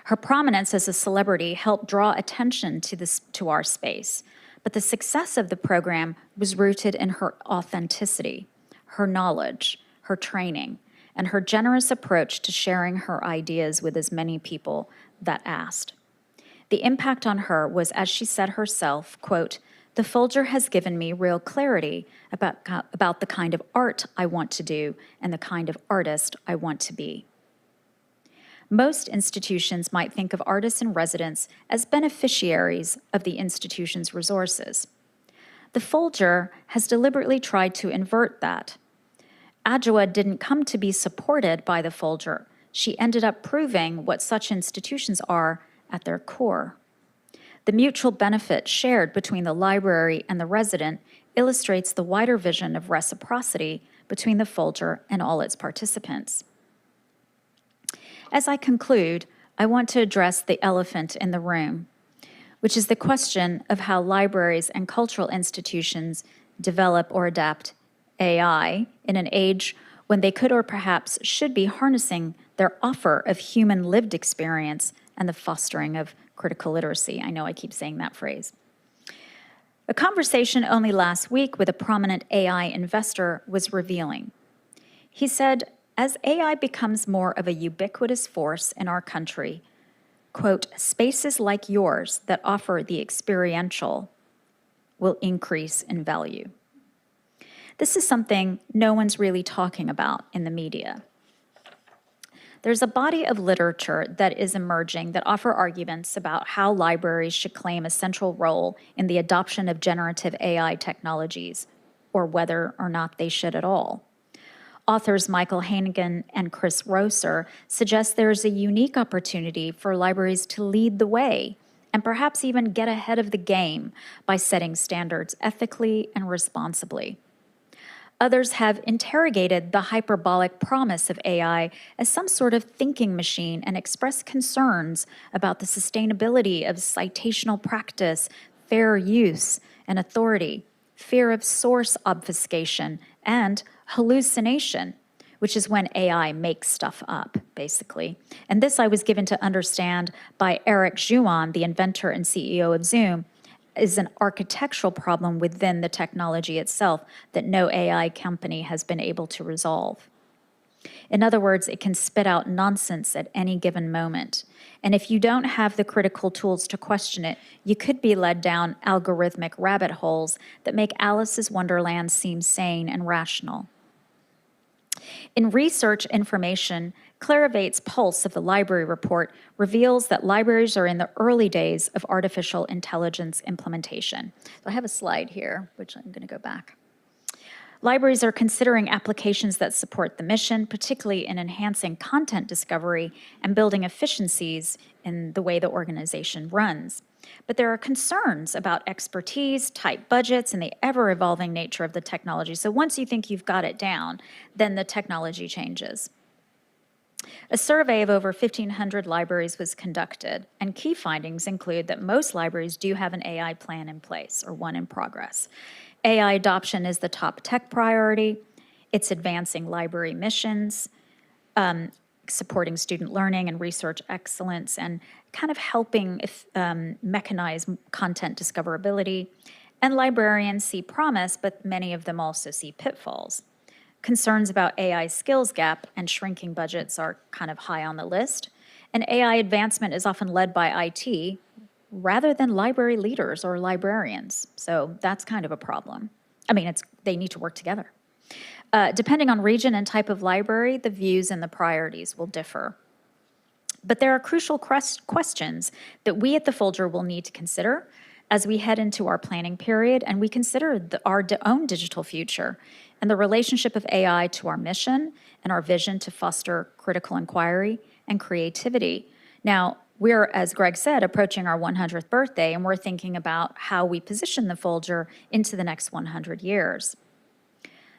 Her prominence as a celebrity helped draw attention to our space, but the success of the program was rooted in her authenticity, her knowledge, her training, and her generous approach to sharing her ideas with as many people that asked. The impact on her was, as she said herself, quote, "The Folger has given me real clarity about the kind of art I want to do and the kind of artist I want to be." Most institutions might think of artists in residence as beneficiaries of the institution's resources. The Folger has deliberately tried to invert that. Adjoa didn't come to be supported by the Folger. She ended up proving what such institutions are at their core. The mutual benefit shared between the library and the resident illustrates the wider vision of reciprocity between the Folger and all its participants. As I conclude, I want to address the elephant in the room, which is the question of how libraries and cultural institutions develop or adapt AI in an age when they could or perhaps should be harnessing their offer of human lived experience and the fostering of critical literacy. I know I keep saying that phrase. A conversation only last week with a prominent AI investor was revealing. He said, as AI becomes more of a ubiquitous force in our country, quote, spaces like yours that offer the experiential will increase in value. This is something no one's really talking about in the media. There's a body of literature that is emerging that offer arguments about how libraries should claim a central role in the adoption of generative AI technologies, or whether or not they should at all. Authors Michael Hannigan and Chris Rosser suggest there is a unique opportunity for libraries to lead the way and perhaps even get ahead of the game by setting standards ethically and responsibly. Others have interrogated the hyperbolic promise of AI as some sort of thinking machine and expressed concerns about the sustainability of citational practice, fair use, and authority, fear of source obfuscation, and hallucination, which is when AI makes stuff up, basically. And this I was given to understand by Eric Juan, the inventor and CEO of Zoom, is an architectural problem within the technology itself that no AI company has been able to resolve. In other words, it can spit out nonsense at any given moment. And if you don't have the critical tools to question it, you could be led down algorithmic rabbit holes that make Alice's Wonderland seem sane and rational. In research information, Clarivate's Pulse of the Library Report reveals that libraries are in the early days of artificial intelligence implementation. So I have a slide here, which I'm going to go back. Libraries are considering applications that support the mission, particularly in enhancing content discovery and building efficiencies in the way the organization runs. But there are concerns about expertise, tight budgets, and the ever-evolving nature of the technology. So once you think you've got it down, then the technology changes. A survey of over 1,500 libraries was conducted, and key findings include that most libraries do have an AI plan in place or one in progress. AI adoption is the top tech priority. It's advancing library missions, supporting student learning and research excellence, and kind of helping mechanize content discoverability. And librarians see promise, but many of them also see pitfalls. Concerns about AI skills gap and shrinking budgets are kind of high on the list. And AI advancement is often led by IT rather than library leaders or librarians. So that's kind of a problem. I mean, they need to work together. Depending on region and type of library, the views and the priorities will differ. But there are crucial questions that we at the Folger will need to consider as we head into our planning period and we consider our own digital future and the relationship of AI to our mission and our vision to foster critical inquiry and creativity. Now, we're, as Greg said, approaching our 100th birthday, and we're thinking about how we position the Folger into the next 100 years.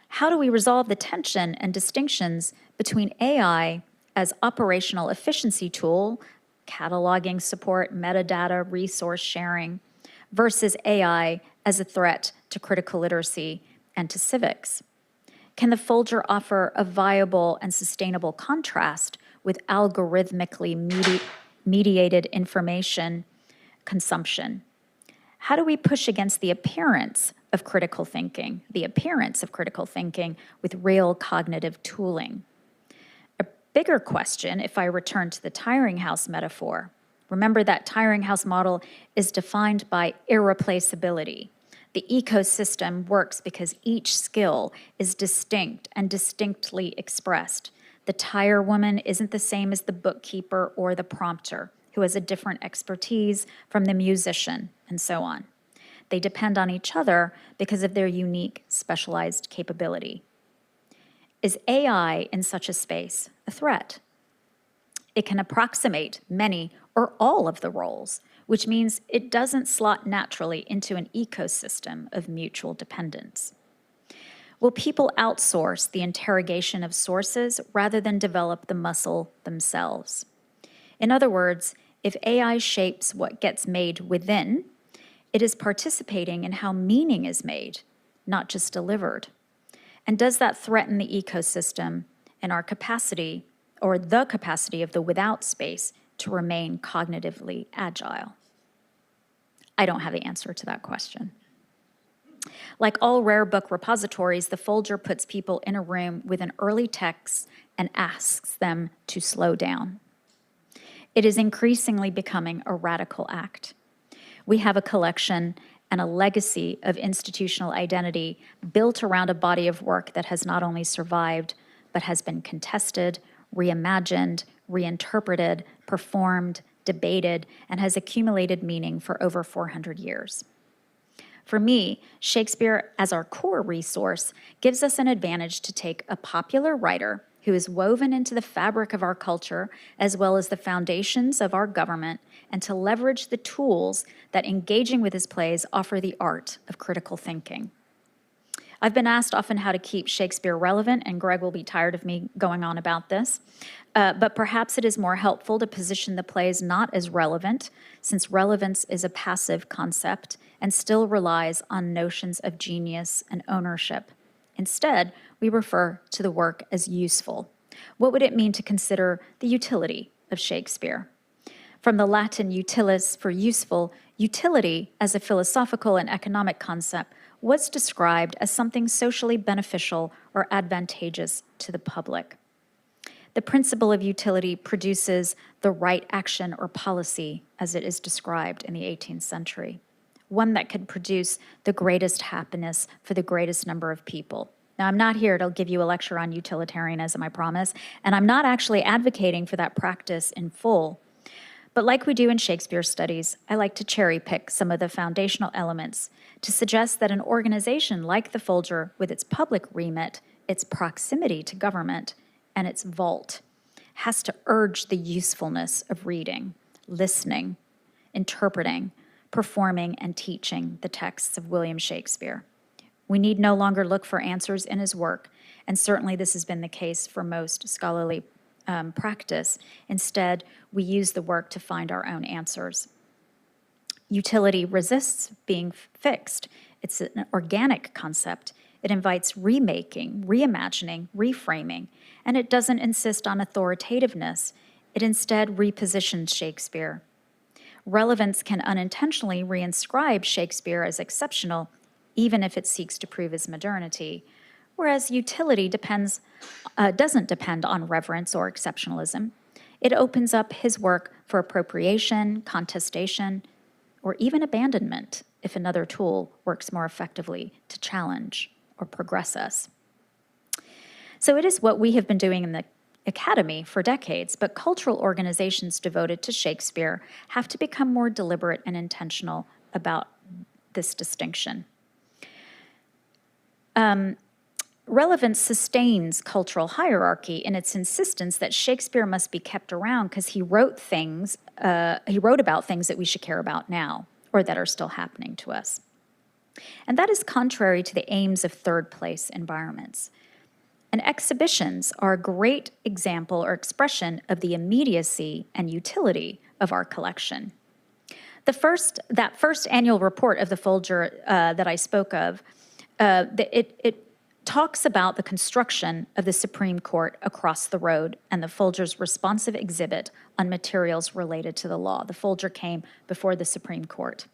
How do we resolve the tension and distinctions between AI as operational efficiency tool, cataloging support, metadata, resource sharing, versus AI as a threat to critical literacy and to civics? Can the Folger offer a viable and sustainable contrast with algorithmically mediated information consumption? How do we push against the appearance of critical thinking with real cognitive tooling? A bigger question, if I return to the tiring house metaphor, remember that tiring house model is defined by irreplaceability. The ecosystem works because each skill is distinct and distinctly expressed. The tire woman isn't the same as the bookkeeper or the prompter, who has a different expertise from the musician, and so on. They depend on each other because of their unique, specialized capability. Is AI in such a space a threat? It can approximate many or all of the roles, which means it doesn't slot naturally into an ecosystem of mutual dependence. Will people outsource the interrogation of sources rather than develop the muscle themselves? In other words, if AI shapes what gets made within, it is participating in how meaning is made, not just delivered. And does that threaten the ecosystem and our capacity, or the capacity of the without space, to remain cognitively agile? I don't have the answer to that question. Like all rare book repositories, the Folger puts people in a room with an early text and asks them to slow down. It is increasingly becoming a radical act. We have a collection and a legacy of institutional identity built around a body of work that has not only survived, but has been contested, reimagined, reinterpreted, performed, debated, and has accumulated meaning for over 400 years. For me, Shakespeare as our core resource gives us an advantage to take a popular writer who is woven into the fabric of our culture as well as the foundations of our government, and to leverage the tools that engaging with his plays offer the art of critical thinking. I've been asked often how to keep Shakespeare relevant, and Greg will be tired of me going on about this, but perhaps it is more helpful to position the plays not as relevant, since relevance is a passive concept and still relies on notions of genius and ownership Instead, we refer to the work as useful. What would it mean to consider the utility of Shakespeare? From the Latin utilis, for useful, utility as a philosophical and economic concept was described as something socially beneficial or advantageous to the public. The principle of utility produces the right action or policy, as it is described in the 18th century, one that could produce the greatest happiness for the greatest number of people. Now, I'm not here to give you a lecture on utilitarianism, I promise, and I'm not actually advocating for that practice in full. But like we do in Shakespeare studies, I like to cherry pick some of the foundational elements to suggest that an organization like the Folger, with its public remit, its proximity to government, and its vault, has to urge the usefulness of reading, listening, interpreting, performing, and teaching the texts of William Shakespeare. We need no longer look for answers in his work, and certainly this has been the case for most scholarly practice. Instead, we use the work to find our own answers. Utility resists being fixed. It's an organic concept. It invites remaking, reimagining, reframing, and it doesn't insist on authoritativeness. It instead repositions Shakespeare. Relevance can unintentionally reinscribe Shakespeare as exceptional, even if it seeks to prove his modernity, whereas utility doesn't depend on reverence or exceptionalism. It opens up his work for appropriation, contestation, or even abandonment if another tool works more effectively to challenge or progress us. So it is what we have been doing in the Academy for decades, but cultural organizations devoted to Shakespeare have to become more deliberate and intentional about this distinction. Relevance sustains cultural hierarchy in its insistence that Shakespeare must be kept around because he wrote about things that we should care about now, or that are still happening to us. And that is contrary to the aims of third-place environments. And exhibitions are a great example or expression of the immediacy and utility of our collection. That first annual report of the Folger that I spoke of, it talks about the construction of the Supreme Court across the road and the Folger's responsive exhibit on materials related to the law. The Folger came before the Supreme Court.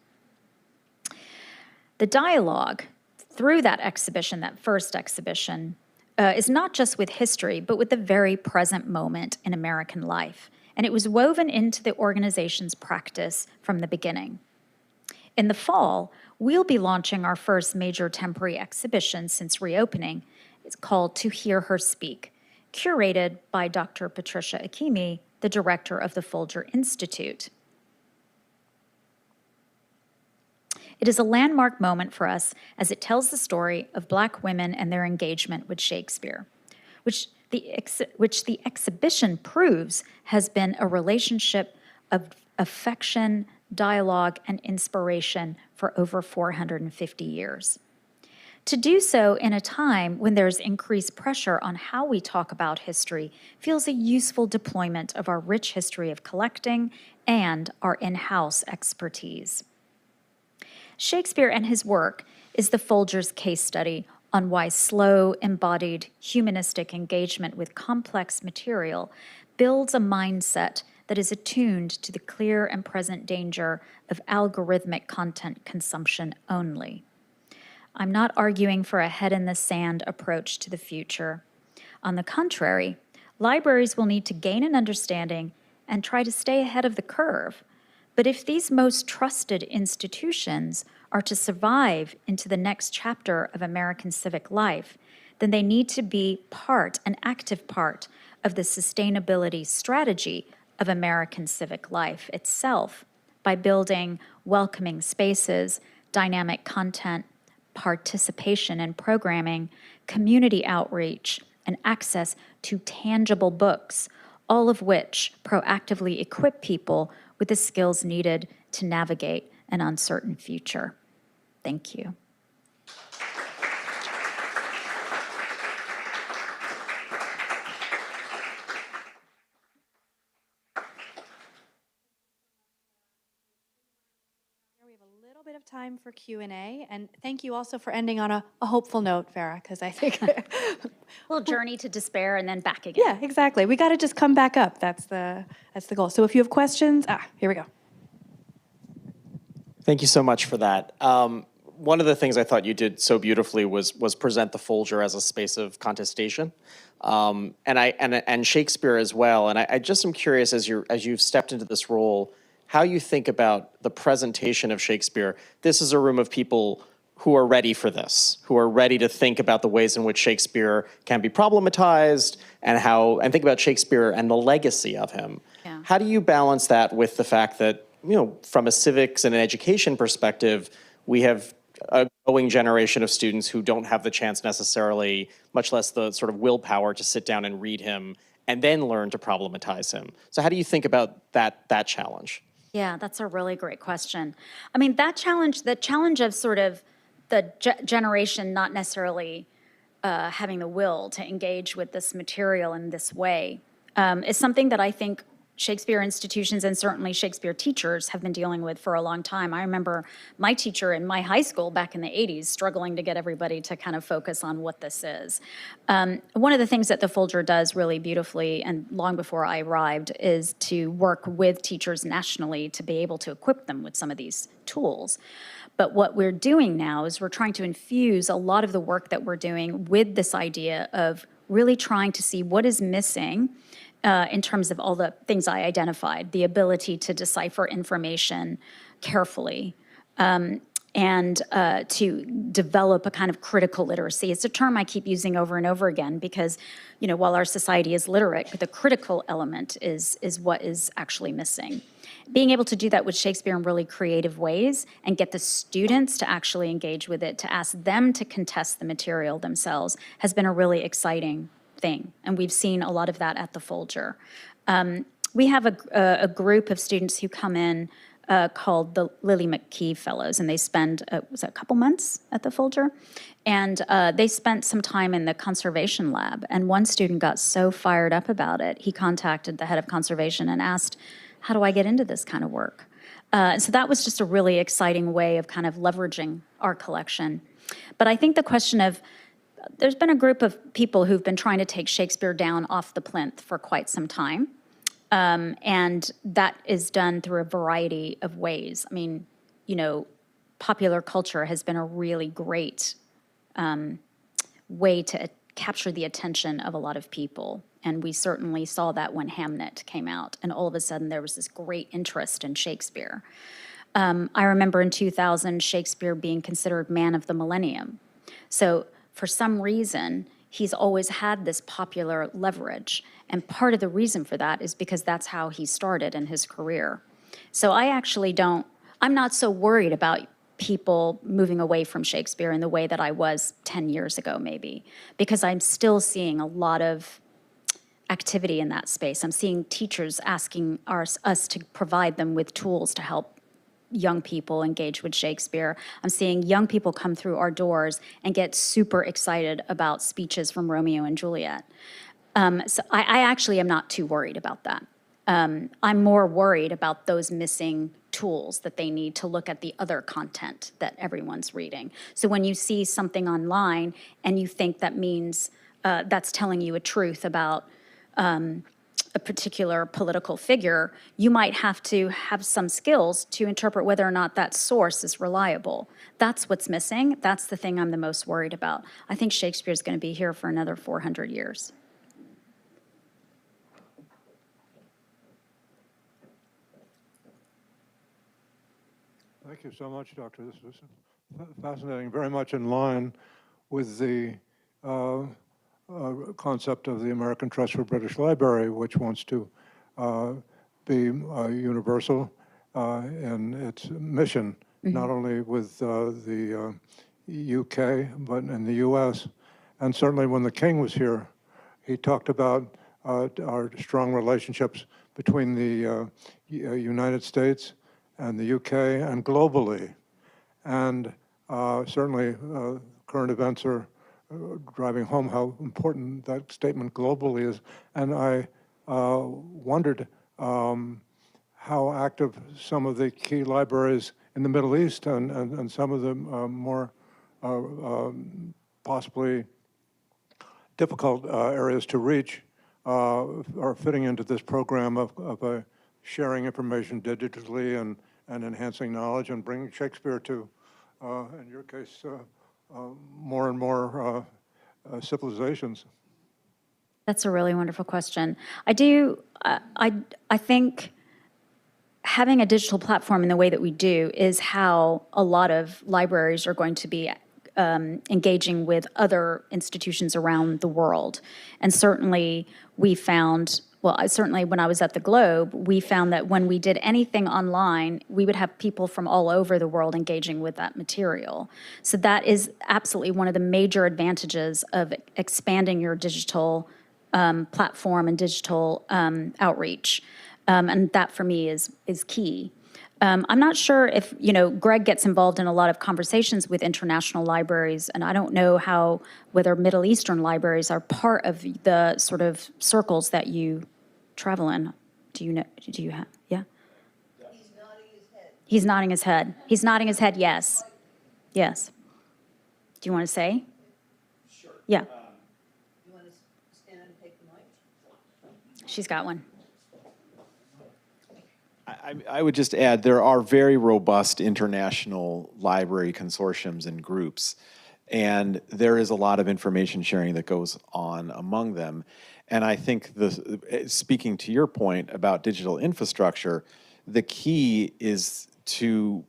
The dialogue through that exhibition, that first exhibition, is not just with history, but with the very present moment in American life. And it was woven into the organization's practice from the beginning. In the fall, we'll be launching our first major temporary exhibition since reopening. It's called To Hear Her Speak, curated by Dr. Patricia Akimi, the director of the Folger Institute. It is a landmark moment for us as it tells the story of Black women and their engagement with Shakespeare, which the exhibition proves has been a relationship of affection, dialogue, and inspiration for over 450 years. To do so in a time when there's increased pressure on how we talk about history feels a useful deployment of our rich history of collecting and our in-house expertise. Shakespeare and his work is the Folger's case study on why slow, embodied, humanistic engagement with complex material builds a mindset that is attuned to the clear and present danger of algorithmic content consumption only. I'm not arguing for a head-in-the-sand approach to the future. On the contrary, libraries will need to gain an understanding and try to stay ahead of the curve. But if these most trusted institutions are to survive into the next chapter of American civic life, then they need to be an active part of the sustainability strategy of American civic life itself by building welcoming spaces, dynamic content, participation in programming, community outreach, and access to tangible books, all of which proactively equip people with the skills needed to navigate an uncertain future. Thank you. We have a little bit of time for Q&A, and thank you also for ending on a hopeful note, Farah, because I think... We'll journey to despair and then back again. Yeah, exactly. We got to just come back up. That's the goal. So if you have questions, here we go. Thank you so much for that. One of the things I thought you did so beautifully was present the Folger as a space of contestation, and Shakespeare as well. And I just am curious, as you've stepped into this role, how you think about the presentation of Shakespeare. This is a room of people who are ready for this, who are ready to think about the ways in which Shakespeare can be problematized, and think about Shakespeare and the legacy of him. Yeah. How do you balance that with the fact that, from a civics and an education perspective, we have a growing generation of students who don't have the chance necessarily, much less the sort of willpower to sit down and read him and then learn to problematize him. So how do you think about that challenge? Yeah, that's a really great question. I mean, the challenge of sort of the generation not necessarily having the will to engage with this material in this way is something that I think Shakespeare institutions and certainly Shakespeare teachers have been dealing with for a long time. I remember my teacher in my high school back in the 80s struggling to get everybody to kind of focus on what this is. One of the things that the Folger does really beautifully, and long before I arrived, is to work with teachers nationally to be able to equip them with some of these tools. But what we're doing now is we're trying to infuse a lot of the work that we're doing with this idea of really trying to see what is missing in terms of all the things I identified, the ability to decipher information carefully, and to develop a kind of critical literacy. It's a term I keep using over and over again because, while our society is literate, the critical element is what is actually missing. Being able to do that with Shakespeare in really creative ways and get the students to actually engage with it, to ask them to contest the material themselves, has been a really exciting thing, and we've seen a lot of that at the Folger. We have a group of students who come in called the Lily McKee Fellows, and they spend was it a couple months at the Folger, and they spent some time in the conservation lab. And one student got so fired up about it, he contacted the head of conservation and asked, "How do I get into this kind of work?" So that was just a really exciting way of kind of leveraging our collection. But I think the question of there's been a group of people who've been trying to take Shakespeare down off the plinth for quite some time. And that is done through a variety of ways. I mean, popular culture has been a really great way to capture the attention of a lot of people. And we certainly saw that when Hamnet came out. And all of a sudden, there was this great interest in Shakespeare. I remember in 2000, Shakespeare being considered man of the millennium. So for some reason, he's always had this popular leverage. And part of the reason for that is because that's how he started in his career. So I'm not so worried about people moving away from Shakespeare in the way that I was 10 years ago, maybe, because I'm still seeing a lot of activity in that space. I'm seeing teachers asking us to provide them with tools to help young people engage with Shakespeare. I'm seeing young people come through our doors and get super excited about speeches from Romeo and Juliet. So I actually am not too worried about that. I'm more worried about those missing tools that they need to look at the other content that everyone's reading. So when you see something online and you think that means that's telling you a truth about a particular political figure, you might have to have some skills to interpret whether or not that source is reliable. That's what's missing. That's the thing I'm the most worried about. I think Shakespeare's going to be here for another 400 years. Thank you so much, Doctor. This was fascinating, very much in line with the concept of the American Trust for British Library, which wants to be universal in its mission, not only with the UK, but in the US. And certainly when the King was here, he talked about our strong relationships between the United States and the UK and globally. And certainly current events are driving home how important that statement globally is. And I wondered how active some of the key libraries in the Middle East and some of the more possibly difficult areas to reach are fitting into this program of sharing information digitally and enhancing knowledge and bringing Shakespeare to, in your case, more and more civilizations. That's a really wonderful question. I think having a digital platform in the way that we do is how a lot of libraries are going to be engaging with other institutions around the world. And certainly we found, certainly when I was at the Globe, we found that when we did anything online, we would have people from all over the world engaging with that material. So that is absolutely one of the major advantages of expanding your digital platform and digital outreach. And that for me is key. I'm not sure if, Greg gets involved in a lot of conversations with international libraries, and I don't know whether Middle Eastern libraries are part of the sort of circles that you travel in. Do you have, yeah? He's nodding his head. He's nodding his head. He's nodding his head, yes. Yes. Do you want to say? Sure. Yeah. You want to stand and take the mic? She's got one. I would just add, there are very robust international library consortiums and groups, and there is a lot of information sharing that goes on among them. And I think, speaking to your point about digital infrastructure, the key is to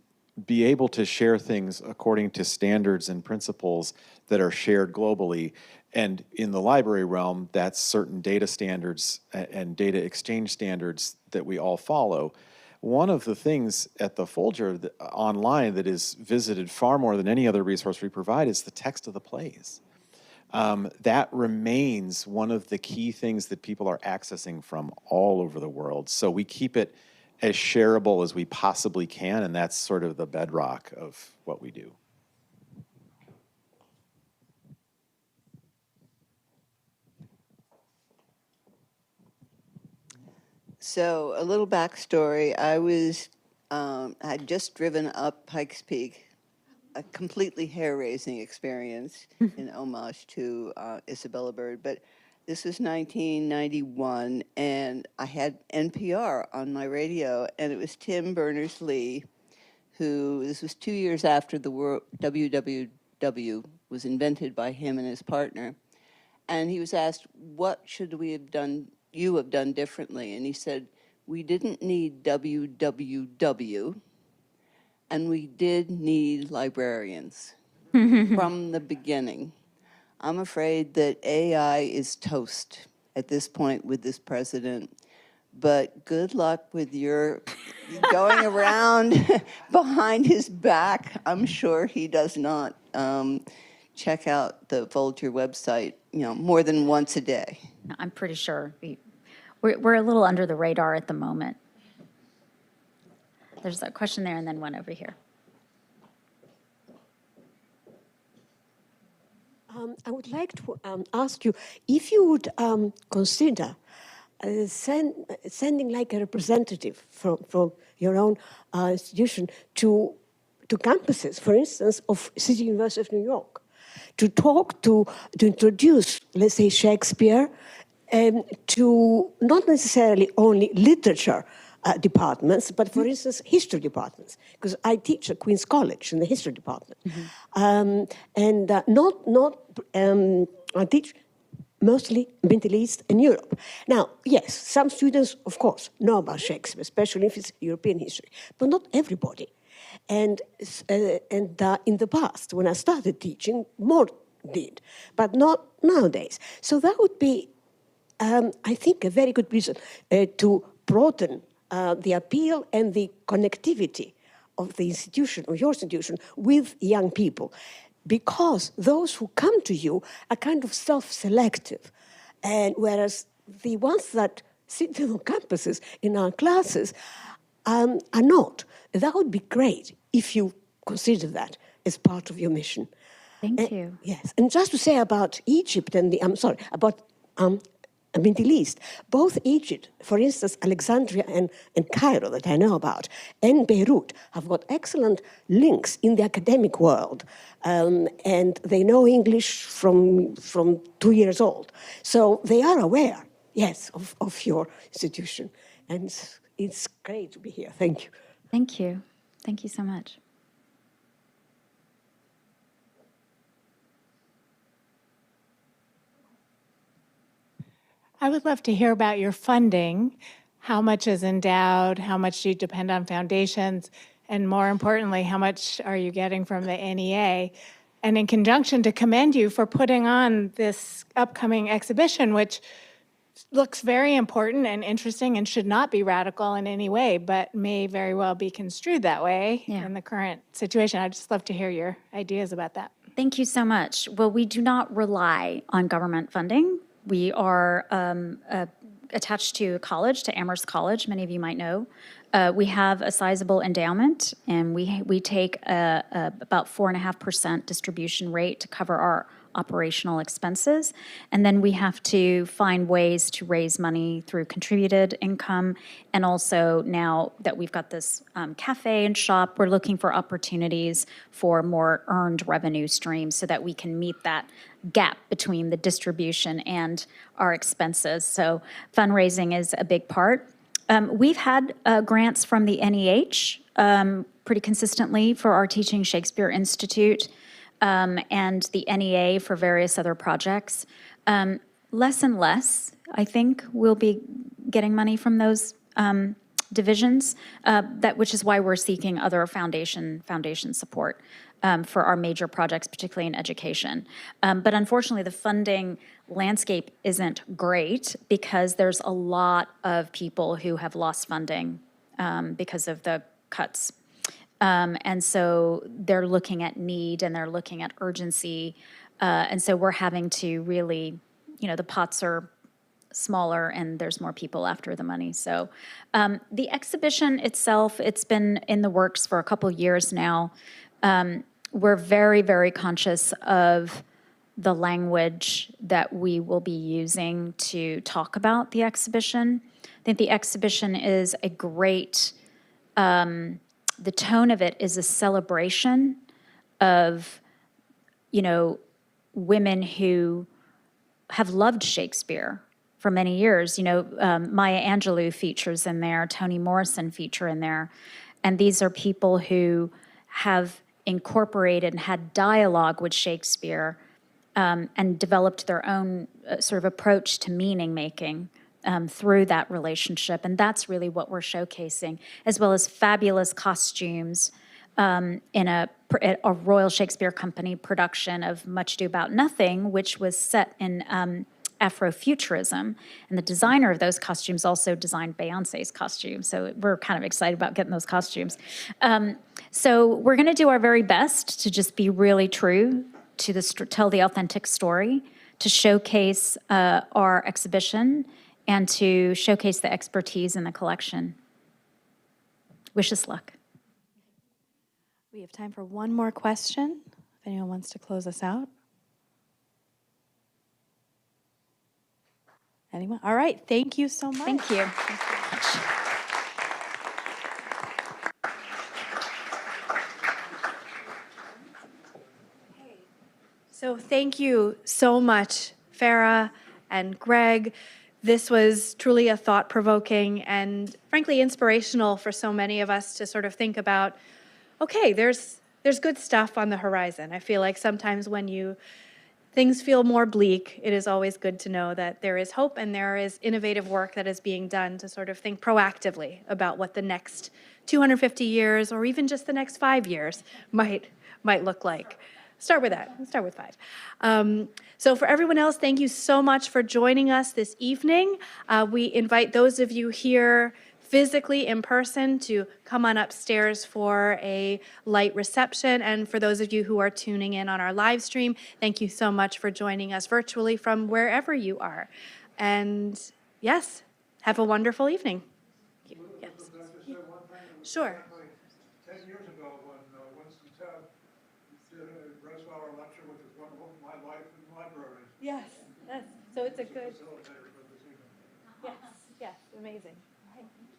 be able to share things according to standards and principles that are shared globally. And in the library realm, that's certain data standards and data exchange standards that we all follow. One of the things at the Folger online that is visited far more than any other resource we provide is the text of the plays. That remains one of the key things that people are accessing from all over the world. So we keep it as shareable as we possibly can, and that's sort of the bedrock of what we do. So a little backstory. I'd just driven up Pikes Peak, a completely hair-raising experience in homage to Isabella Bird. But this was 1991, and I had NPR on my radio, and it was Tim Berners-Lee, this was 2 years after the WWW was invented by him and his partner. And he was asked, what should you have done differently? And he said, we didn't need WWW, and we did need librarians from the beginning. I'm afraid that AI is toast at this point with this president, but good luck with your going around behind his back. I'm sure he does not check out the Folger website, more than once a day. I'm pretty sure we're a little under the radar at the moment. There's a question there and then one over here. I would like to ask you if you would consider sending like a representative from your own institution to campuses, for instance, of City University of New York, to introduce, let's say, Shakespeare, to not necessarily only literature departments, but for instance, history departments, because I teach at Queen's College in the history department. I teach mostly Middle East and Europe. Now, yes, some students, of course, know about Shakespeare, especially if it's European history, but not everybody. And in the past, when I started teaching, more did, but not nowadays. So that would be, I think, a very good reason to broaden the appeal and the connectivity of the institution, or your institution, with young people. Because those who come to you are kind of self-selective. And whereas the ones that sit on campuses in our classes are not. That would be great if you consider that as part of your mission. Thank you. Yes, and just to say about Egypt and about Middle East. Both Egypt, for instance, Alexandria and Cairo that I know about, and Beirut have got excellent links in the academic world. And they know English from 2 years old. So they are aware, yes, of your institution. And it's great to be here. Thank you. Thank you. Thank you so much. I would love to hear about your funding. How much is endowed? How much do you depend on foundations? And more importantly, how much are you getting from the NEA? And in conjunction, to commend you for putting on this upcoming exhibition, which looks very important and interesting and should not be radical in any way, but may very well be construed that way in the current situation. I'd just love to hear your ideas about that. Thank you so much. Well, we do not rely on government funding. We are attached to a college, to Amherst College, many of you might know. We have a sizable endowment, and we take about 4.5% distribution rate to cover our operational expenses. And then we have to find ways to raise money through contributed income. And also now that we've got this cafe and shop, we're looking for opportunities for more earned revenue streams so that we can meet that gap between the distribution and our expenses. So fundraising is a big part. We've had grants from the NEH pretty consistently for our Teaching Shakespeare Institute and the NEA for various other projects. Less and less, I think, we'll be getting money from those divisions, which is why we're seeking other foundation support for our major projects, particularly in education. But unfortunately, the funding landscape isn't great because there's a lot of people who have lost funding because of the cuts. And so they're looking at need and they're looking at urgency. And so we're having to really, the pots are smaller and there's more people after the money. So the exhibition itself, it's been in the works for a couple years now. We're very, very conscious of the language that we will be using to talk about the exhibition. I think the exhibition is a great, the tone of it is a celebration of, women who have loved Shakespeare for many years. Maya Angelou features in there, Toni Morrison feature in there. And these are people who have incorporated and had dialogue with Shakespeare and developed their own sort of approach to meaning making through that relationship. And that's really what we're showcasing, as well as fabulous costumes in a Royal Shakespeare Company production of Much Ado About Nothing, which was set in Afrofuturism. And the designer of those costumes also designed Beyonce's costume. So we're kind of excited about getting those costumes. So we're going to do our very best to just be really true to tell the authentic story, to showcase our exhibition, and to showcase the expertise in the collection. Wish us luck. We have time for one more question, if anyone wants to close us out. Anyone? All right, thank you so much. Thank you. So thank you so much, Farah and Greg. This was truly a thought-provoking and frankly inspirational for so many of us to sort of think about, okay, there's good stuff on the horizon. I feel like sometimes when things feel more bleak, it is always good to know that there is hope and there is innovative work that is being done to sort of think proactively about what the next 250 years or even just the next 5 years might look like. Start with that. Let's start with 5. So for everyone else, thank you so much for joining us this evening. We invite those of you here physically in person to come on upstairs for a light reception. And for those of you who are tuning in on our live stream, thank you so much for joining us virtually from wherever you are. And yes, have a wonderful evening. Yes. Sure. 10 years ago, when Winston Tabb did a Breslauer lecture, which is one of my life in libraries. Yes. So it's a good. Facilitator for this Yes, amazing. All right, thank you.